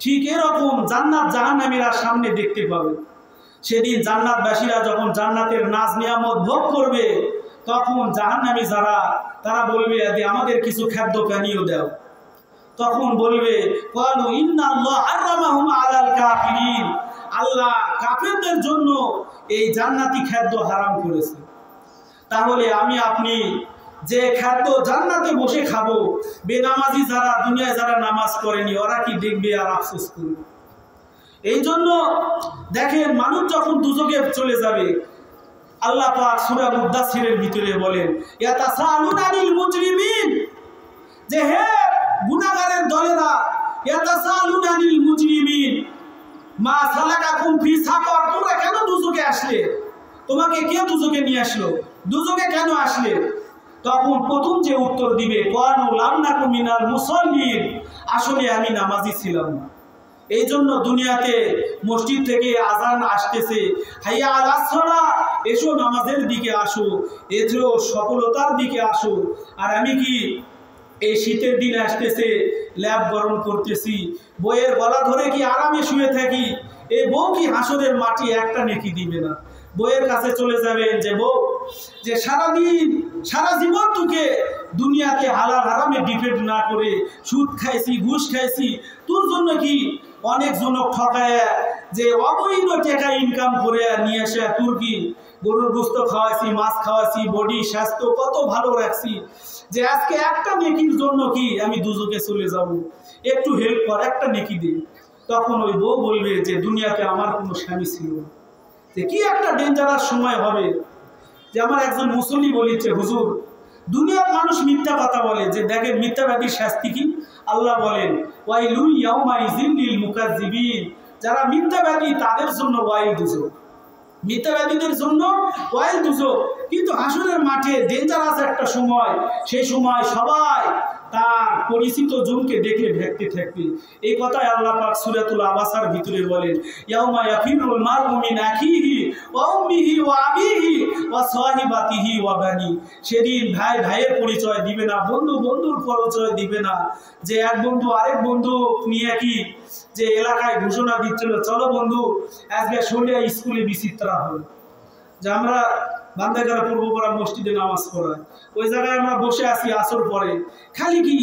ঠিক এরকম জান্নাত জাহান্নামীরা সামনে দেখতে পাবে। সেদিন জান্নাতবাসীরা যখন জান্নাতের নাজ নিয়ামত ভোগ করবে তখন জাহান্নামী যারা তারা বলবে যে আমাদের কিছু খাদ্য পানীয় দাও। তখন বলবে ক্বালু ইন্নাল্লাহ হারামাহুম আলাল কাফিরিন, আল্লাহ কাফেরদের জন্য এই জান্নাতি খাদ্য হারাম করেছে। তাহলে আমি আপনি যে খাদ্য জান্নাতে বসে খাবো, বেনামাজি যারা দুনিয়ায় যারা নামাজ পড়েনি ওরা কি দেখবে আর আফসোস করবে। এই জন্য দেখেন মানুষ যখন দুজকে চলে যাবে আল্লাহ পাক সূরা মুদাসসিরের ভিতরে বলেন ইয়াতাসালুনা আনিল মুজরিমিন, যে হে গুনাহগারের দলেরা, ইয়াতাসালুনা আনিল মুজরিমিন মা সালাকাকুম ফি সাকার, তোমরা কেন দুজকে আসলে, তোমাকে কে দুজকে নিয়ে আসলো, দুজকে কেন আসলে? তখন প্রথম যে উত্তর দিবে ক্বালু লাম নাকু মিনাল মুসাল্লিন, আসলে আমি নামাজি ছিলাম না। এই জন্য দুনিয়াতে মসজিদ থেকে আজান আসতেছে, হাইয়া আলাস সালাহ, এসো নামাজের দিকে আসো, এসো সফলতার দিকে আসো। আর আমি কি এই শীতের দিন আসতেছে, ল্যাব গরম করতেছি, বইয়ের গলা ধরে কি আরামে শুয়ে থাকি? এই বউ কি হাসরের মাটি একটা নেকি দিবে না? বইয়ের কাছে চলে যাবেন যে বউ, যে সারাদিন সারা জীবন তোকে দুনিয়াতে হালাল হারামে ডিপেন্ড না করে সুদ খাইছি, ঘুষ খাইছি, তোর জন্য কি অনেক জনক ঠকায় যে অবৈধ টাকা ইনকাম করে নিয়ে আসে, তোর কি গরুর গোস্ত খাওয়াইছি, মাছ খাওয়াইছি, বডি স্বাস্থ্য কত ভালো রাখছি, যে আজকে একটা নেকির জন্য কি আমি দুজকে চলে যাব? একটু হেল্প কর, একটা নেকি দে। তখন ওই বউ বলবে যে দুনিয়াতে আমার কোনো স্বামী ছিল না। যে কি একটা ডেঞ্জারাস সময় হবে, যে আমার একজন মুসল্লি বলেছে, হুজুর দুনিয়ার মানুষ মিথ্যা কথা বলে, যে দেখেন মিথ্যাবাদীর শাস্তি কি? আল্লাহ বলেন ওয়াইলুল ইয়াউমাইযিল লিল মুকাজ্জিবিন, যারা মিথ্যাবাদী তাদের জন্য ওয়াইল দুজক, মিথ্যাবাদীদের জন্য ওয়াইল দুজক। কিন্তু হাসরের মাঠে ডেঞ্জারাস একটা সময়, সেই সময় সবাই তার পরিচিত জনকে দেখে ভেটতে থাকবে। এই কথাই আল্লাহ পাক সূরাতুল আবাসার ভিতরে বলেন, ইয়াউমা ইয়াফিরুল মারউ মিন আখিহি ওয়া উম্মিহি ওয়া আবিহি ওয়া সাহিবাতিহি ওয়া বানি। সেদিন ভাই ভাইয়ের পরিচয় দিবে না, বন্ধু বন্ধুর পরিচয় দিবে না। যে এক বন্ধু আরেক বন্ধু নিয়ে কি যে এলাকায় ঘোষণা দিচ্ছিল, চলো বন্ধু আজকে সন্ধ্যা স্কুলে বিচিত্রা হল, যে আমরা বান্দাগারা পূর্বপাড়া মসজিদে নামাজ পড়ায়, ওই জায়গায় আমরা বসে আছি আসর পরে, খালি কি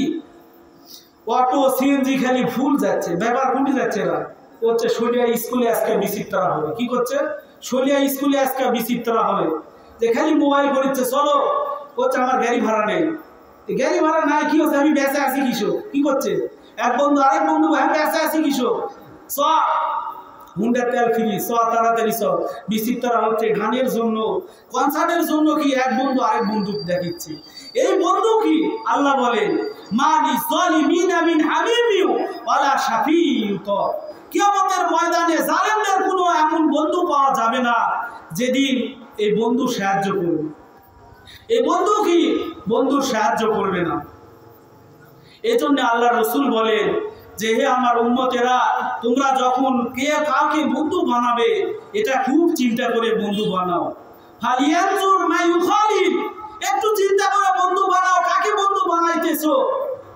অটো সিএনজি খালি ফুল যাচ্ছে, ব্যাপার কুটি যাচ্ছে না, হচ্ছে সলিয়া স্কুলে আজকে বিচিত্রা হবে। কি করছে? সলিয়া স্কুলে আজকে বিচিত্রা হবে, যে খালি মোবাইল করিচ্ছে, চলো হচ্ছে আমার গাড়ি ভাড়া নেই, গাড়ি ভাড়া নাই, কি হচ্ছে আমি বেঁচে আছি কিসো? কি করছে এক বন্ধু আরেক বন্ধু, আমি বেঁচে আছি কিসো, চ হুন্ডার তেল ফ্রি, চ তাড়াতাড়ি চ। বিচিত্রা হচ্ছে গানের জন্য, কনসার্টের জন্য কি এক বন্ধু আরেক বন্ধু দেখিচ্ছে। এই বন্ধু কি আল্লাহ বলেন মালি যালিমিনা মিন হামিমিউ ওয়ালা শাফিউত, কিয়ামতের ময়দানে জালেমদের কোনো এমন বন্ধু পাওয়া যাবে না যেদিন এই বন্ধু সাহায্য করবে। এই বন্ধু কি বন্ধুর সাহায্য করবে না। এই জন্য আল্লাহ রসুল বলেন যে হে আমার উম্মতেরা, তোমরা যখন কে কাউকে বন্ধু বানাবে এটা খুব চিন্তা করে বন্ধু বানাও। ফালিয়ানজুর মা ইউখালিল, একটু চিন্তা করে বন্ধু বানাও, কাকে বন্ধু বানাইতেছো।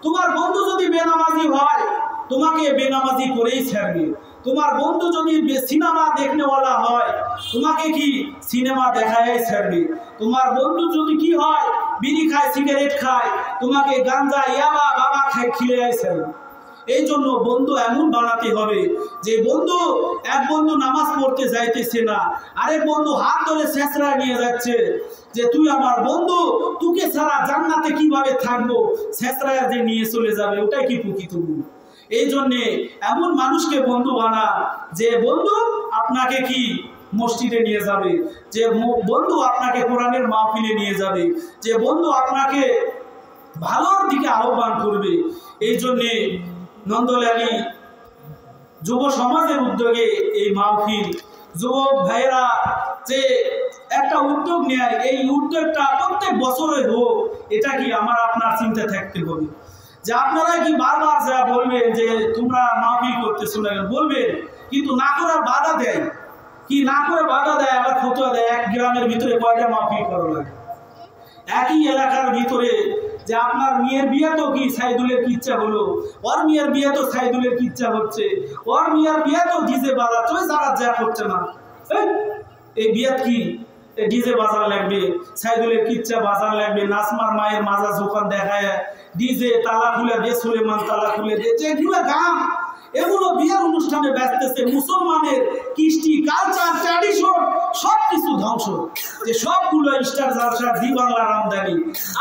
তোমার বন্ধু যদি বেনামাজি হয় তোমাকে বেনামাজি করেই ছাড়বে। তোমার বন্ধু যদি সিনেমা দেখনেওয়ালা হয় তোমাকে কি সিনেমা দেখায় ছাড়বে। তোমার বন্ধু যদি কি হয় বিড়ি খায়, সিগারেট খায়, তোমাকে গাঞ্জা ইয়াবা বাবা খায় খিলে ছাড়বে। এই জন্য বন্ধু এমন বানাতে হবে যে বন্ধু এক বন্ধু নামাজ পড়তে যাইতেছে না, আরেক বন্ধু হাত ধরে ছেঁচড়া নিয়ে যাচ্ছে, যে তুই আমার বন্ধু, তোকে ছাড়া জান্নাতে কিভাবে থাকবো, ছেঁচড়ায় যে নিয়ে চলে যাবে, ওটাই কি প্রকৃত বন্ধু। এই জন্যে এমন মানুষকে বন্ধু বানা যে বন্ধু আপনাকে কি মসজিদে নিয়ে যাবে, যে বন্ধু আপনাকে কোরআনের মাহফিলে নিয়ে যাবে, যে বন্ধু আপনাকে ভালোর দিকে আহ্বান করবে। এই জন্যে নন্দলালী যুব সমাজের উদ্যোগে এই মাহফিল, যুবক ভাইয়েরা যে একটা উদ্যোগ নেয়, এই উদ্যোগটা প্রত্যেক বছরে হোক, এটা কি আমার আপনার চিন্তা থাকতে হবে। যে আপনারা কি বারবার যা বলবেন যে তোমরা মাহফিল করতেছো না, বলবেন, কিন্তু না করার বাধা দেয়, কি না করে বাধা দেয়, আবার ফতোয়া দেয় এক গ্রামের ভিতরে কয়টা মাহফিল করা লাগে, একই এলাকার ভিতরে। যে আপনার মেয়ের বিয়ে তো কি সাইদুলের কিচ্ছা হলো, ওর মেয়ের বিয়ে তো সাইদুলের কিচ্ছা হচ্ছে, ওর মেয়ের বিয়ে তো ডিজে বাজাচ্ছে, ওই জায়গা যা করছে না, এই বিয়ে কি ডিজে বাজার লাগবে, সাইদুলের কিচ্ছা বাজার লাগবে, নাসমার মায়ের মাজা দোকান দেখায় ডিজে, তালা খুলে দে সুলেমান তালা খুলে দে, যেগুলো গান এগুলো বিয়ের অনুষ্ঠানে ব্যস্তেছে। মুসলমানের কৃষ্টি কালচার ট্র্যাডিশন সবকিছু ধ্বংস, যে সবগুলো স্টার জালসা জি বাংলার আমদানি।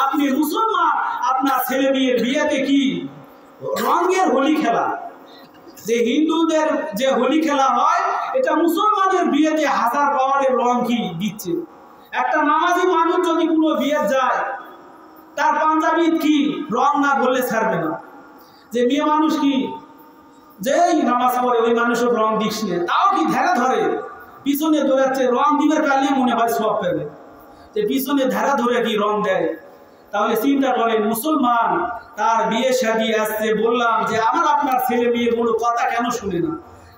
আপনি মুসলমান, আপনার ছেলে মেয়ের বিয়েতে কি রঙের হোলি খেলা, যে হিন্দুদের যে হোলি খেলা হয় এটা মুসলমানের বিয়েতে হাজার পাওয়ারের রং কি দিচ্ছে। একটা নামাজি মানুষ যদি কোনো বিয়ে যায় তার পাঞ্জাবি কি রং না বললে ছাড়বে না। যে মেয়ে মানুষ কি যেই নামাজ পড়ে ওই মানুষের রং দিস নে, তাও কি ধারা ধরে পিছনে দৌড়াচ্ছে, রং দিবে কালে মনে হয় সব পেবে, যে পিছনে ধারা ধরে কি রং দেয়। তাহলে চিন্তা করেন, মুসলমান তার বিয়ে শাদী আসছে, বললাম যে আমার আপনার ছেলে মেয়েগুলো কথা কেন শুনে না,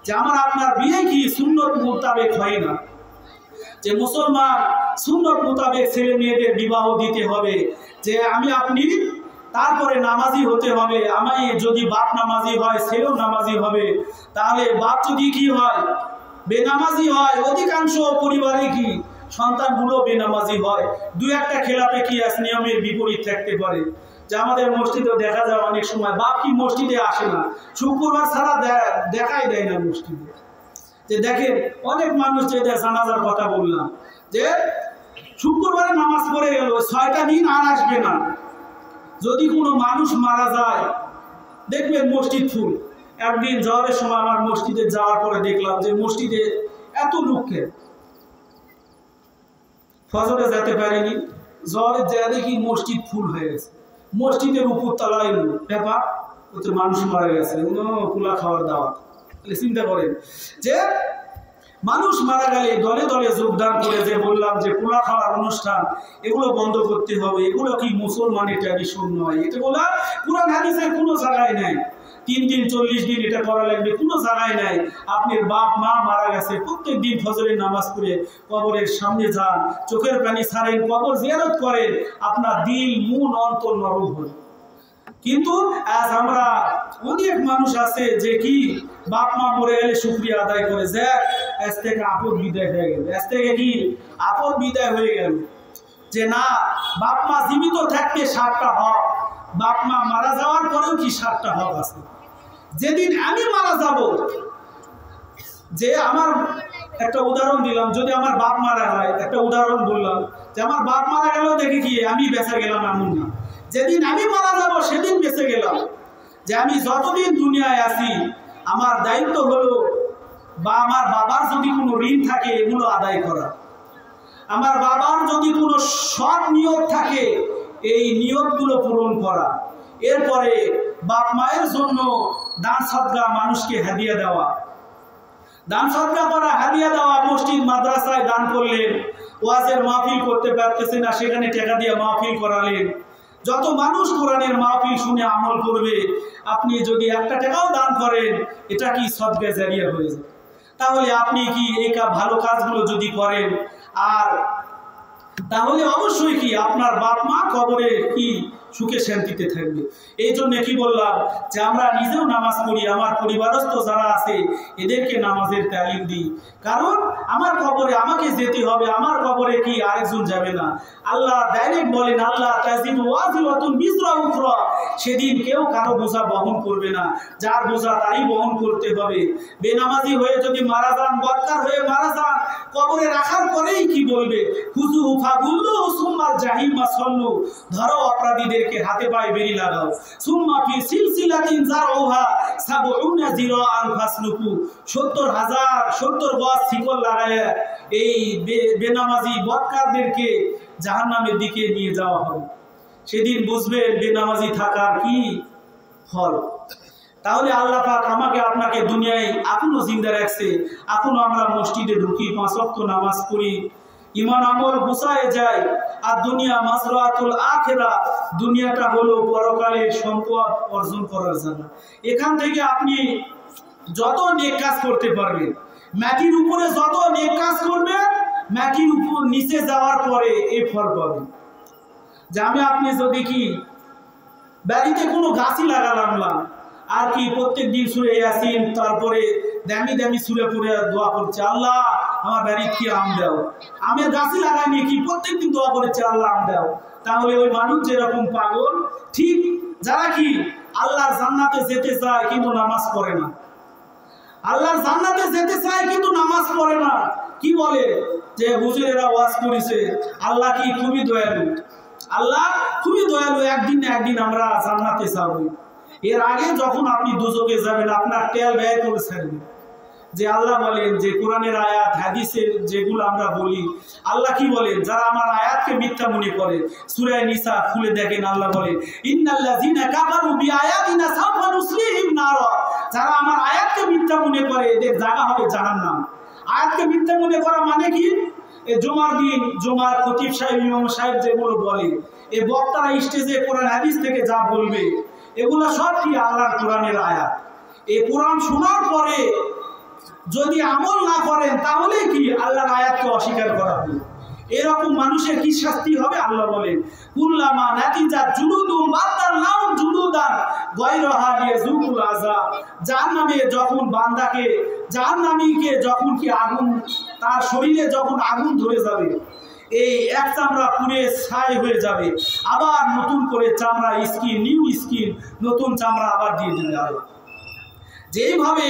যে আমার আপনার বিয়ে কি সুন্নত মোতাবেক হয় না, যে মুসলমান সুন্নত মোতাবেক ছেলে মেয়েদের বিবাহ দিতে হবে, যে আমি আপনি তারপরে নামাজি হতে হবে। আমি যদি বাপ নামাজি হয় ছেলেও নামাজি হবে। তাহলে বাপ যদি কি হয় বেনামাজি হয়, অধিকাংশ পরিবারে কি সন্তানগুলো বেনামাজি হয়। দু একটা খেলাপে কি নিয়মের বিপরীত থাকতে পারে। যে আমাদের মসজিদেও দেখা যায় অনেক সময় বাপ কি মসজিদে আসে না, শুক্রবার ছাড়া দেখাই দেয় না মসজিদে। যে দেখেন অনেক মানুষ, যে জানাজার কথা বললাম, যে শুক্রবারে নামাজ পড়ে গেল, 6টা দিন আর আসবে না। যদি কোনো মানুষ মারা যায় দেখবেন মসজিদ ফুল। একদিন জ্বরের সময় আমার মসজিদে যাওয়ার পরে দেখলাম যে মসজিদে এত লোককে, ফজরে যেতে পারেনি, জ্বরে যা দেখি মসজিদ ফুল হয়ে গেছে। মসজিদের উপর তলায় ব্যাপার হচ্ছে মানুষ মারা গেছে, কুলা খাওয়ার দাওয়াত। চিন্তা করেন যে মানুষ মারা গেলে দলে দলে যোগদান করে, যে বললাম যে পোলা খাওয়ার অনুষ্ঠান, এগুলো বন্ধ করতে হবে। এগুলো কি মুসলমানের ট্র্যাডিশন নয়, এটা বলা কুরআন হাদিসের কোনো জায়গায় নেই। 3 দিন 40 দিন এটা করা লাগবে, কোনো জায়গায় নাই। আপনার বাপ মা মারা গেছে, প্রত্যেক দিন ফজরের নামাজ পড়ে কবরের সামনে যান, চোখের পানি ছাড়েন, কবর জিয়ারত করেন, আপনার দিল মন অন্তর নরম হয়। কিন্তু আজ আমরা অনেক মানুষ আছে যে কি বাপ মা মরে গেলে শুকরিয়া আদায় করে, যে আজ থেকে আপদ বিদায় হয়ে গেল, আজ থেকে কি আপদ বিদায় হয়ে গেল। যে না, বাপ মা জীবিত থাকতে 7টা হক, বাপ মা মারা যাওয়ার পরেও কি 7টা হক আছে। যেদিন আমি মারা যাব, যে আমার একটা উদাহরণ দিলাম, যদি আমার বাপ মারা হয়, একটা উদাহরণ বললাম, যে আমার বাপ মারা গেল দেখে কি আমি বেঁচে গেলাম এমন না। যেদিন আমি মারা যাব সেদিন বেঁচে গেলাম। যে আমি যতদিন দুনিয়ায় আছি আমার দায়িত্ব হলো, বা আমার বাবার যদি কোনো ঋণ থাকে এগুলো আদায় করা, আমার বাবার যদি কোনো সৎ নিয়ত থাকে এই নিয়তগুলো পূরণ করা, এরপরে বাপ মায়ের জন্য দান সদকা মানুষকে হাদিয়া দেওয়া, দান সদকা করা, হাদিয়া দেওয়া। মসজিদ মাদ্রাসায় দান করলেন, ওয়াজের মাহফিল করতে পারতেছে না, সেখানে টাকা দিয়ে মাহফিল করালেন। যত মানুষ কোরআনের মাহফিল শুনে আমল করবে, আপনি যদি 1টা টাকাও দান করেন, এটা কি সদকা জারিয়া হয়ে যায়। তাহলে আপনি কি এই ভালো কাজগুলো যদি করেন, আর তাহলে অবশ্যই কি আপনার বাপ মা কবরে কি সুখে শান্তিতে থাকবে। এই জন্য কি বললাম, যে আমরা নিজেও নামাজ পড়ি, আমার পরিবারস্থ যারা আছে এদেরকে নামাজের তালিম দিই। কারণ আমার কবরে আমাকে যেতে হবে, আমার কবরে কি আরেকজন যাবে না। আল্লাহ ডাইরেক্ট বলেন, আল্লাহ তাজিরু ওয়াজিরাতুন বিজরা উখরা, সেদিন কেউ কারো বোঝা বহন করবে না, যার বোঝা তারই বহন করতে হবে। বেনামাজি হয়ে যদি মারা যান, বদকার হয়ে মারা যান, কবরে রাখার পরেই কি বলবে, খুজুহু ফাগুল্লু সুম্মা জাহিমা সল্লু, ধরো অপরাধীদেরকে হাতে পায়ে বেরি লাগাও, সুম্মা ফি সিলসিলাতিন যারউহা সাবউনা যিরাআন ফাসলুকু, 70 গজ শিকল লাগায়া এই বেনামাজি বদকারদেরকে জাহান্নামের দিকে নিয়ে যাওয়া হবে। সেদিন বুঝবেন বেনামাজি থাকার কি ফল। তাহলে আল্লাহ পাক আমাকে আপনাকে দুনিয়ায় এখনো জিন্দা রাখছে, এখনো আমরা মসজিদে ঢুকি, 5 ওয়াক্ত নামাজ পড়ি, ইমান আমল গুছায় যায়। আর দুনিয়া মাজরাতুল আখিরা, দুনিয়াটা হলো পরকালের সম্পদ অর্জন করার জায়গা। এখান থেকে আপনি যত নেক কাজ করতে পারবেন, মাটির উপরে যত নেক কাজ করবেন, মাটির উপর নিচে যাওয়ার পরে এই ফল পাবেন। যে আমি আপনি যদি কি বাড়িতে কোনো গাছই লাগালাম না, আর কি প্রত্যেক দিন সূরা ইয়াসিন, তারপরে দামি দামি সূরা পড়ে দোয়া করছে, আল্লাহ আমার বাড়িতে কি আম দাও, আমের গাছই লাগাইনি, কি প্রত্যেকদিন দোয়া করেছে আল্লাহ আম দাও। তাহলে ওই মানুষ যেরকম পাগল, ঠিক যারা কি আল্লাহর জান্নাতে যেতে চায় কিন্তু নামাজ পড়ে না, আল্লাহর জান্নাতে যেতে চায় কিন্তু নামাজ পড়ে না, কি বলে যে হুজুরেরা ওয়াজ করেছে আল্লাহ কি খুবই দয়ালু, আল্লাহ খুবই দয়ালু, একদিন না একদিন আমরা জান্নাতে যাব। এর আগে যখন আপনি দুজকে যাবেন আপনার তেল ব্যয় করে ছাড়বেন। যে আল্লাহ বলেন, যে কোরআনের আয়াত হাদিসের যেগুলো আমরা বলি, আল্লাহ কি বলেন, যারা আমার আয়াতকে মিথ্যা মনে করে, সূরা নিসা খুলে দেখেন, আল্লাহ বলেন ইন্নাল্লাযিনা কাফারু বিআয়াতিনা সাওফা নুসলিহিম নারা, যারা আমার আয়াতকে মিথ্যা মনে করে এদের জায়গা হবে জাহান্নাম। আয়াতকে মিথ্যা মনে করা মানে কি, এই জুমার দিন জুমার খতিব সাহেব ইমাম সাহেব যেগুলো বলে, এই বক্তারা স্টেজে কোরআন হাদিস থেকে যা বলবে এগুলো সব কি আল্লাহর কোরআনের আয়াত। এই কোরআন শোনার পরে যদি আমল না করেন তাহলে কি আল্লাহর আয়াতকে অস্বীকার করা হবে। এরকম মানুষের কি শাস্তি হবে? আল্লাহ বলেন কুল্লামা নাতিজা জুলুদুম বাদদালনাহুম জুলুদান গায়রাহা লিয়াযুকুল আযাব। জাহান্নামে যখন বান্দাকে, জাহান্নামীকে যখন কি আগুন, তার শরীরে যখন আগুন ধরে যাবে, এই এক চামড়া পুড়ে ছাই হয়ে যাবে, আবার নতুন করে চামড়া স্কিন, নিউ স্কিন, নতুন চামড়া আবার দিয়ে দিবে আল্লাহ। যেইভাবে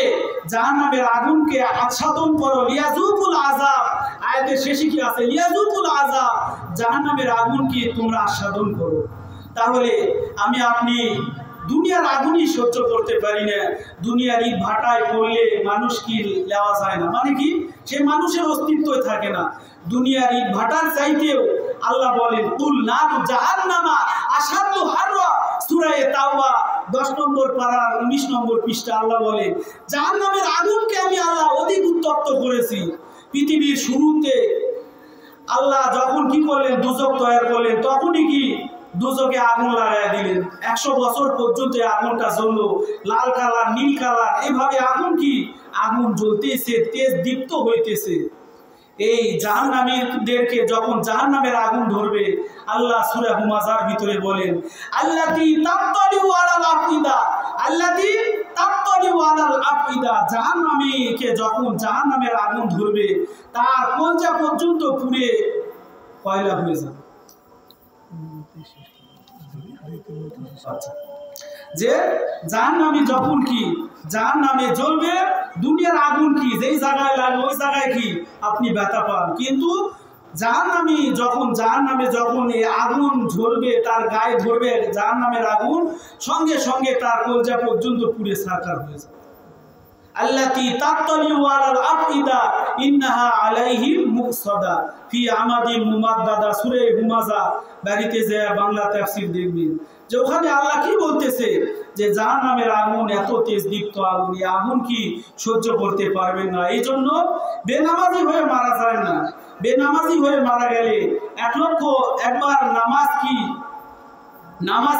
জাহান্নামের আগুনকে আচ্ছাদন করো, লিয়াযুকুল আযাব, আয়াতের শেষে কি আছে? লিয়াযুকুল আযাব, জাহান্নামের আগুনকে তোমরা আস্বাদন করো। তাহলে আমি আপনি দুনিয়ার আগুনই সহ্য করতে পারি না। দুনিয়ার ইট ভাটায় পড়লে মানুষ কি নেওয়া যায় না, মানে কি সে মানুষের অস্তিত্বই থাকে না। দুনিয়ার ইট ভাটার চাইতেও আল্লাহ বলেন কুল নারু জাহান্নামা আশাদ্দু হাররা, সূরা তাওবা 10 নম্বর পারার 19 নম্বর পৃষ্ঠা আল্লাহ বলেন জাহান্নামের আগুনকে আমি আল্লাহ অধিক উত্তপ্ত করেছি। পৃথিবীর শুরুতে আল্লাহ যখন কি করলেন, দোজখ তৈরি করলেন, তখনই কি দোজখে আগুন লাগাই দিলেন। 100 বছর পর্যন্ত আগুনটা জ্বললো, লাল কালার, নীল কালার, এভাবে আগুন কি আগুন জ্বলতেছে, তেজ দীপ্ত হইতেছে। এই জাহান্নামীদেরকে যখন জাহান্নামের আগুন ধরবে, আল্লাহ সূরা হুমাযার ভিতরে বলেন আল্লাতী তাত্তালিউ আলাল আফইদা, আল্লাতী তাত্তালিউ আলাল আফইদা, জাহান্নামীকে যখন জাহান্নামের আগুন ধরবে তার কলজা পর্যন্ত পুড়ে কয়লা হয়ে যাবে। আচ্ছা, যে জাহান্নামী যখন কি জাহান্নামে জ্বলবে, দুনিয়ার আগুন কি যেই জায়গায় লাগবে ওই জায়গায় কি আপনি ব্যথা পান, কিন্তু জাহান্নামী জাহান্নামে যখন এই আগুন ঝরবে, তার গায়ে ধরবে জাহান্নামের আগুন, সঙ্গে সঙ্গে তার কলজা পর্যন্ত পুড়ে ছারখার হয়ে যাবে। আল্লাতী তাত্তালিউ আলাল আফইদা ইন্নাহা আলাইহিম মুকসাদা ফি আমাদিন মুমাদ্দাদা, সূরা হুমাযা বাড়িতে যে বাংলা তাফসীর দেখবেন, যে ওখানে আল্লাহ কি বলতেছে যে জাহান্নামের আগুন এত তেজ দীপ্ত আগুন, এই আগুন কি সহ্য করতে পারবেন না। এই জন্য বেনামাজি হয়ে মারা যায় না। বেনামাজি হয়ে মারা গেলে 1 লক্ষ একবার নামাজ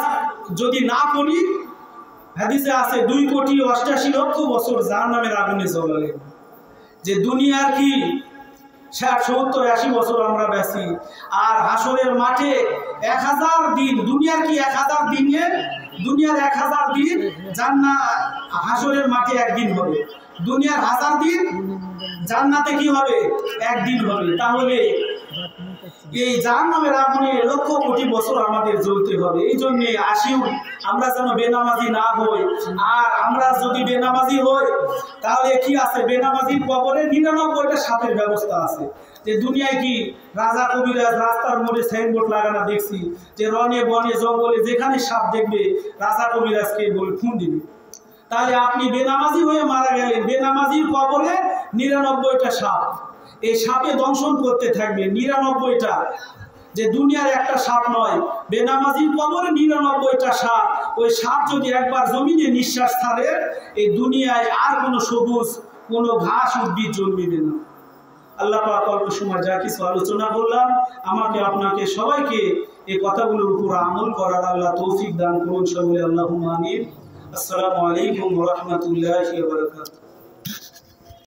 যদি না পড়ি, হাদিসে আছে 2,88,00,000 বছর জাহান্নামের আগুনে জ্বলালেন। যে দুনিয়ার কি 60-70-80 বছর আমরা বেঁচি, আর হাসরের মাঠে 1000 দিন, দুনিয়ার কি 1000 দিনে, দুনিয়ার 1000 দিন হাসরের মাঠে একদিন হবে, দুনিয়ার 1000 দিন জান্নাতে কি হবে? একদিন হবে। তাহলে এই জাহান্নামের আগুনে লক্ষ কোটি বছর আমাদের জ্বলতে হবে। এই জন্য আসিও আমরা যেন বেনামাজি না হই। আর আমরা যদি বেনামাজি হই তাহলে কি আছে, বেনামাজির কবরে 99টা সাপের ব্যবস্থা আছে। যে দুনিয়ায় কি রাজা কবিরাজ রাস্তার মোড়ে সাইনবোর্ড লাগানো দেখছি, যে রনে বনে জঙ্গলে যেখানে সাপ দেখবে রাজা কবিরাজকে বলে ফোন দিবে। তাহলে আপনি বেনামাজি হয়ে মারা গেলেন, বেনামাজির কবরে 99টা সাপ, এই সাপে দংশন করতে থাকবে 99টা। যে দুনিয়ার একটা সাপ নয়, বেনামাজির কবরে 99টা সাপ। ওই সাপ যদি একবার জমিনে নিঃশ্বাস ছাড়ে, এই দুনিয়ায় আর কোনো সবুজ কোনো ঘাস উদ্ভিদ জন্মিবে না। আল্লাহ পাক অল্প সময় যা কিছু আলোচনা করলাম, আমাকে আপনাকে সবাইকে এই কথাগুলোর উপর আমল করার আল্লাহ তৌফিক দান করুন। সকলে আল্লাহুম্মা আমিন। আসসালামু আলাইকুম ওয়া রাহমাতুল্লাহি ওয়া বারাকাতুহু।